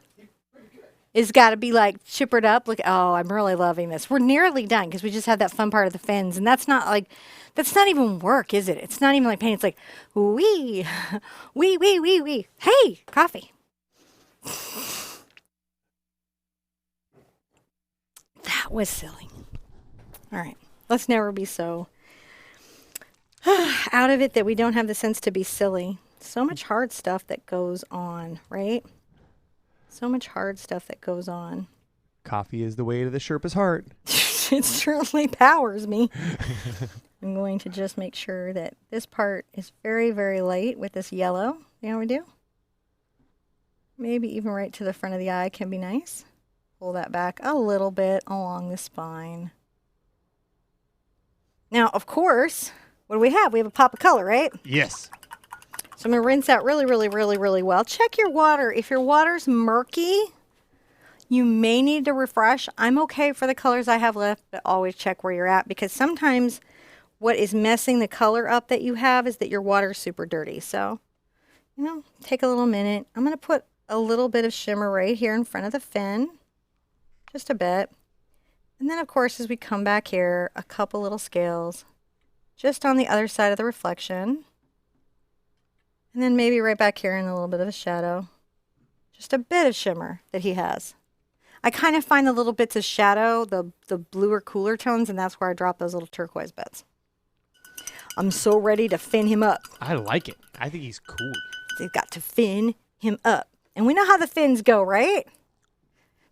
is got to be like chippered up. Look, oh, I'm really loving this. We're nearly done because we just had that fun part of the fins, and that's not even work, is it? It's not even like paint. It's like, wee, wee, wee, wee, wee. Hey, coffee. That was silly. All right, let's never be so out of it that we don't have the sense to be silly. So much hard stuff that goes on, right? So much hard stuff that goes on. Coffee is the way to the Sherpa's heart. It certainly powers me. I'm going to just make sure that this part is very, very light with this yellow. You know what we do? Maybe even right to the front of the eye can be nice. Pull that back a little bit along the spine. Now, of course, what do we have? We have a pop of color, right? Yes. So I'm going to rinse out really, really, really, really well. Check your water. If your water's murky, you may need to refresh. I'm okay for the colors I have left, but always check where you're at because sometimes what is messing the color up that you have is that your water's super dirty. So, take a little minute. I'm going to put a little bit of shimmer right here in front of the fin, just a bit. And then, of course, as we come back here, a couple little scales just on the other side of the reflection. And then maybe right back here in a little bit of a shadow. Just a bit of shimmer that he has. I kind of find the little bits of shadow, the bluer, cooler tones, and that's where I drop those little turquoise bits. I'm so ready to fin him up. I like it. I think he's cool. They've got to fin him up. And we know how the fins go, right?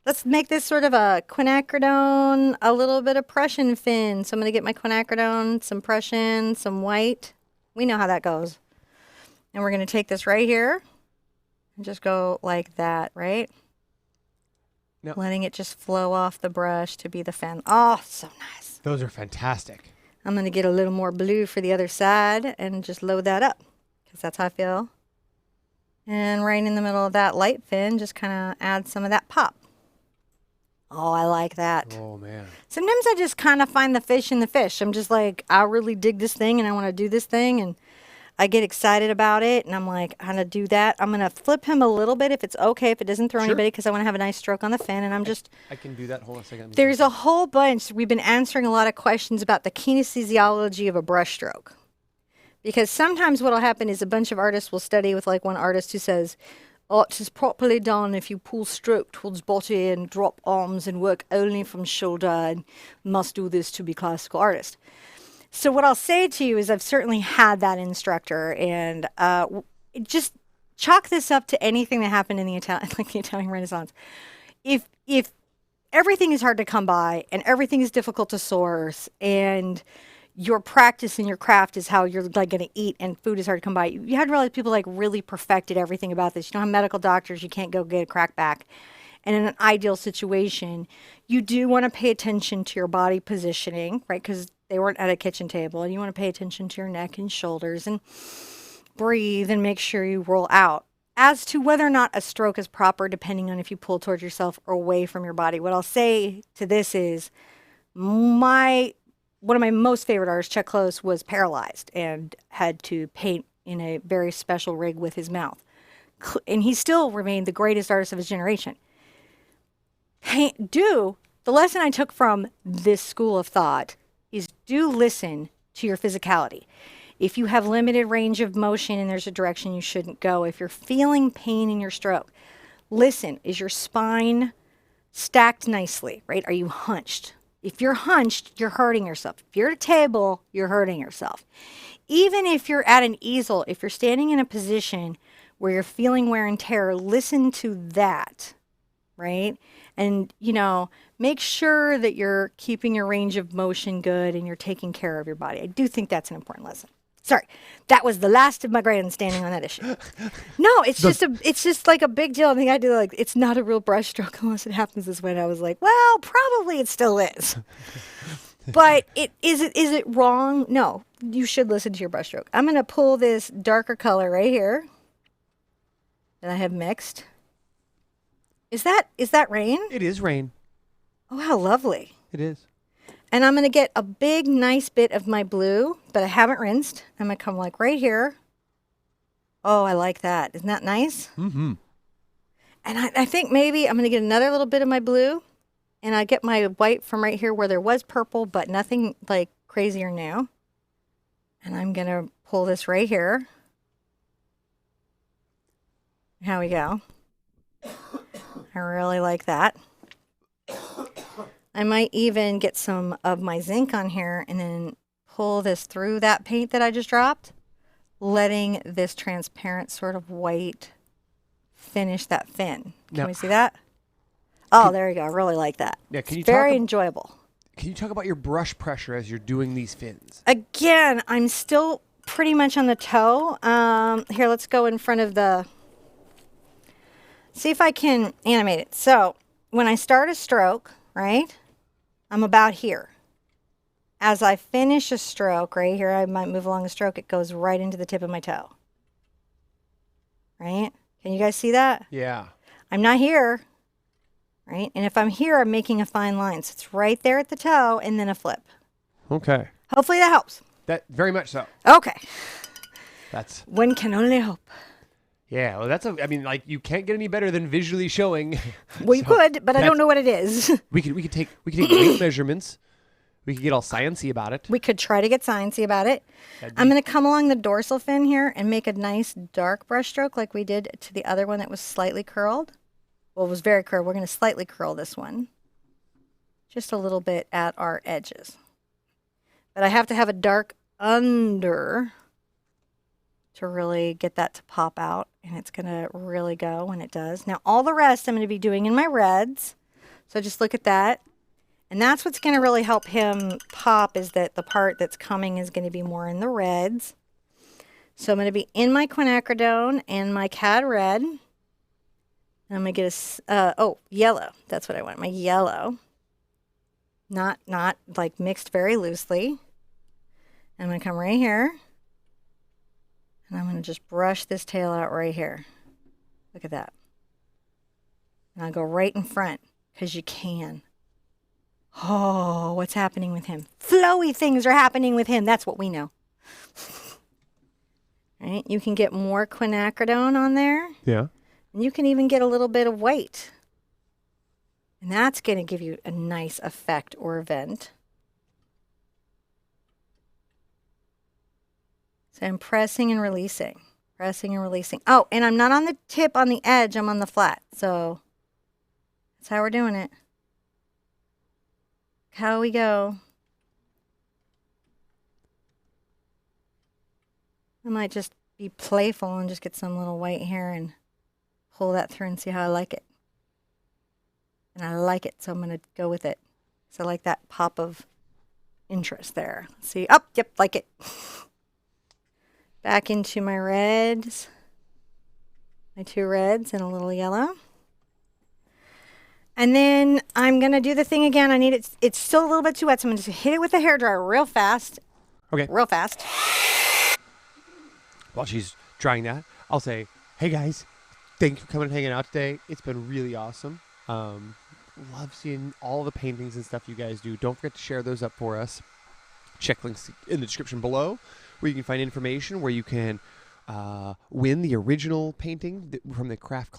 Let's make this sort of a quinacridone, a little bit of Prussian fin. So I'm going to get my quinacridone, some Prussian, some white. We know how that goes. And we're going to take this right here and just go like that, right? No. Letting it just flow off the brush to be the fin. Oh, so nice. Those are fantastic. I'm going to get a little more blue for the other side and just load that up because that's how I feel. And right in the middle of that light fin, just kind of add some of that pop. Oh, I like that. Oh, man. Sometimes I just kind of find the fish in the fish. I'm just like, I really dig this thing and I want to do this thing. And I get excited about it. And I'm like, I'm going to do that. I'm going to flip him a little bit if it's okay, if it doesn't throw anybody, because I want to have a nice stroke on the fin. And I'm just... I can do that. Hold on a second. There's a whole bunch. We've been answering a lot of questions about the kinesiology of a brush stroke. Because sometimes what will happen is a bunch of artists will study with like one artist who says, art is properly done if you pull stroke towards body and drop arms and work only from shoulder and must do this to be classical artist. So what I'll say to you is I've certainly had that instructor, and just chalk this up to anything that happened in the Italian Renaissance. If everything is hard to come by and everything is difficult to source and your practice and your craft is how you're like going to eat and food is hard to come by, you had to realize people like really perfected everything about this. You don't have medical doctors. You can't go get a crack back. And in an ideal situation, you do want to pay attention to your body positioning, right? Because they weren't at a kitchen table. And you want to pay attention to your neck and shoulders and breathe and make sure you roll out. As to whether or not a stroke is proper, depending on if you pull towards yourself or away from your body, what I'll say to this is one of my most favorite artists, Chuck Close, was paralyzed and had to paint in a very special rig with his mouth. And he still remained the greatest artist of his generation. The lesson I took from this school of thought is do listen to your physicality. If you have limited range of motion and there's a direction you shouldn't go, if you're feeling pain in your stroke, listen. Is your spine stacked nicely, right? Are you hunched? If you're hunched, you're hurting yourself. If you're at a table, you're hurting yourself. Even if you're at an easel, if you're standing in a position where you're feeling wear and tear, listen to that, right? And, make sure that you're keeping your range of motion good and you're taking care of your body. I do think that's an important lesson. Sorry, that was the last of my grandstanding on that issue. No, it's just like a big deal. I think I do it's not a real brush stroke unless it happens this way. And I was like, well, probably it still is. But is it wrong? No, you should listen to your brush stroke. I'm going to pull this darker color right here that I have mixed. Is that rain? It is rain. Oh, how lovely. It is. And I'm going to get a big, nice bit of my blue, but I haven't rinsed. I'm going to come right here. Oh, I like that. Isn't that nice? Mm-hmm. And I think maybe I'm going to get another little bit of my blue, and I get my white from right here where there was purple, but nothing like crazy or new. And I'm going to pull this right here. Here we go. I really like that. I might even get some of my zinc on here and then pull this through that paint that I just dropped, letting this transparent sort of white finish that fin. Can we see that? Oh, there you go. I really like that. Yeah, it's very enjoyable. Can you talk about your brush pressure as you're doing these fins? Again, I'm still pretty much on the toe. Here, let's go in front of see if I can animate it. So when I start a stroke, right, I'm about here. As I finish a stroke, right here, I might move along the stroke, it goes right into the tip of my toe. Right? Can you guys see that? Yeah. I'm not here, right? And if I'm here, I'm making a fine line. So it's right there at the toe and then a flip. Okay. Hopefully that helps. That very much so. Okay. That's. One can only hope. Yeah, well, you can't get any better than visually showing. Well, you could, but I don't know what it is. We could take weight measurements. We could get all sciencey about it. We could try to get sciencey about it. I'm going to come along the dorsal fin here and make a nice dark brush stroke like we did to the other one that was slightly curled. Well, it was very curled. We're going to slightly curl this one. Just a little bit at our edges. But I have to have a dark under to really get that to pop out. And it's going to really go when it does. Now, all the rest I'm going to be doing in my reds. So just look at that. And that's what's going to really help him pop, is that the part that's coming is going to be more in the reds. So I'm going to be in my quinacridone and my cad red. And I'm going to get yellow. That's what I want, my yellow. Not like mixed very loosely. I'm going to come right here. And I'm going to just brush this tail out right here. Look at that. And I'll go right in front because you can. Oh, what's happening with him? Flowy things are happening with him. That's what we know. Right? You can get more quinacridone on there. Yeah. And you can even get a little bit of white. And that's going to give you a nice effect or event. So I'm pressing and releasing. Pressing and releasing. Oh, and I'm not on the tip on the edge. I'm on the flat. So that's how we're doing it. How we go. I might just be playful and just get some little white hair and pull that through and see how I like it. And I like it, so I'm going to go with it. So I like that pop of interest there. Let's see. Oh, yep, like it. Back into my reds. My two reds and a little yellow. And then I'm going to do the thing again. I need it. It's still a little bit too wet, so I'm going to just hit it with the hairdryer real fast. Okay. Real fast. While she's trying that, I'll say, hey guys, thanks for coming and hanging out today. It's been really awesome. Love seeing all the paintings and stuff you guys do. Don't forget to share those up for us. Check links in the description below where you can find information where you can win the original painting from the Craft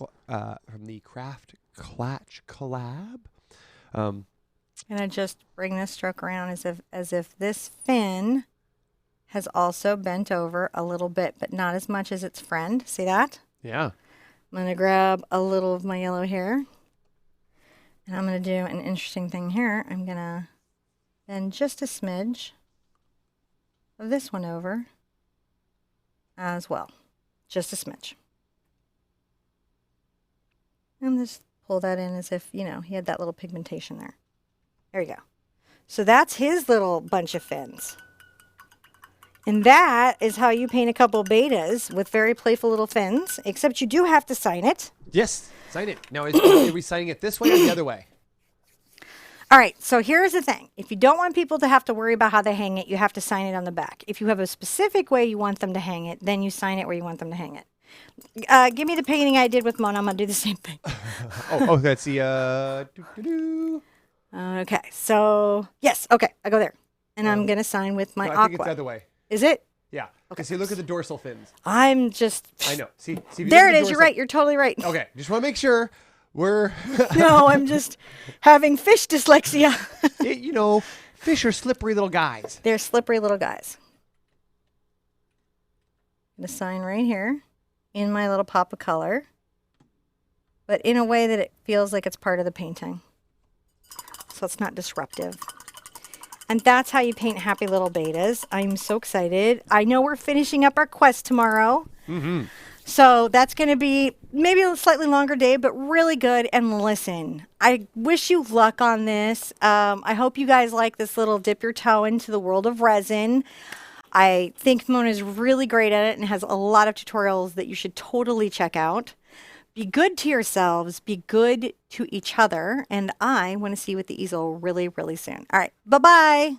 Klatch Collab. And I just bring this stroke around as if this fin has also bent over a little bit, but not as much as its friend. See that? Yeah. I'm going to grab a little of my yellow here. And I'm going to do an interesting thing here. I'm going to bend just a smidge of this one over as well. Just a smidge. And just pull that in as if, you know, he had that little pigmentation there. There you go. So that's his little bunch of fins. And that is how you paint a couple betas with very playful little fins, except you do have to sign it. Yes, sign it. Now, are we signing it this way or the other way? All right, so here's the thing. If you don't want people to have to worry about how they hang it, you have to sign it on the back. If you have a specific way you want them to hang it, then you sign it where you want them to hang it. Give me the painting I did with Mona. I'm going to do the same thing. That's the... Okay, so, yes, okay, I go there. And I'm going to sign with my Aqua. I think it's the other way. Is it? Yeah. Okay. See, look at the dorsal fins. I'm just... I know. See there it is. You're right. You're totally right. Okay. Just want to make sure we're... No, I'm just having fish dyslexia. You know, fish are slippery little guys. They're slippery little guys. I'm going to sign right here in my little pop of color, but in a way that it feels like it's part of the painting. So it's not disruptive. And that's how you paint happy little betas. I'm so excited. I know we're finishing up our quest tomorrow. Mm-hmm. So that's going to be maybe a slightly longer day, but really good. And listen, I wish you luck on this. I hope you guys like this little dip your toe into the world of resin. I think Mona is really great at it and has a lot of tutorials that you should totally check out. Be good to yourselves. Be good to each other. And I want to see you with the easel really, really soon. All right. Bye-bye.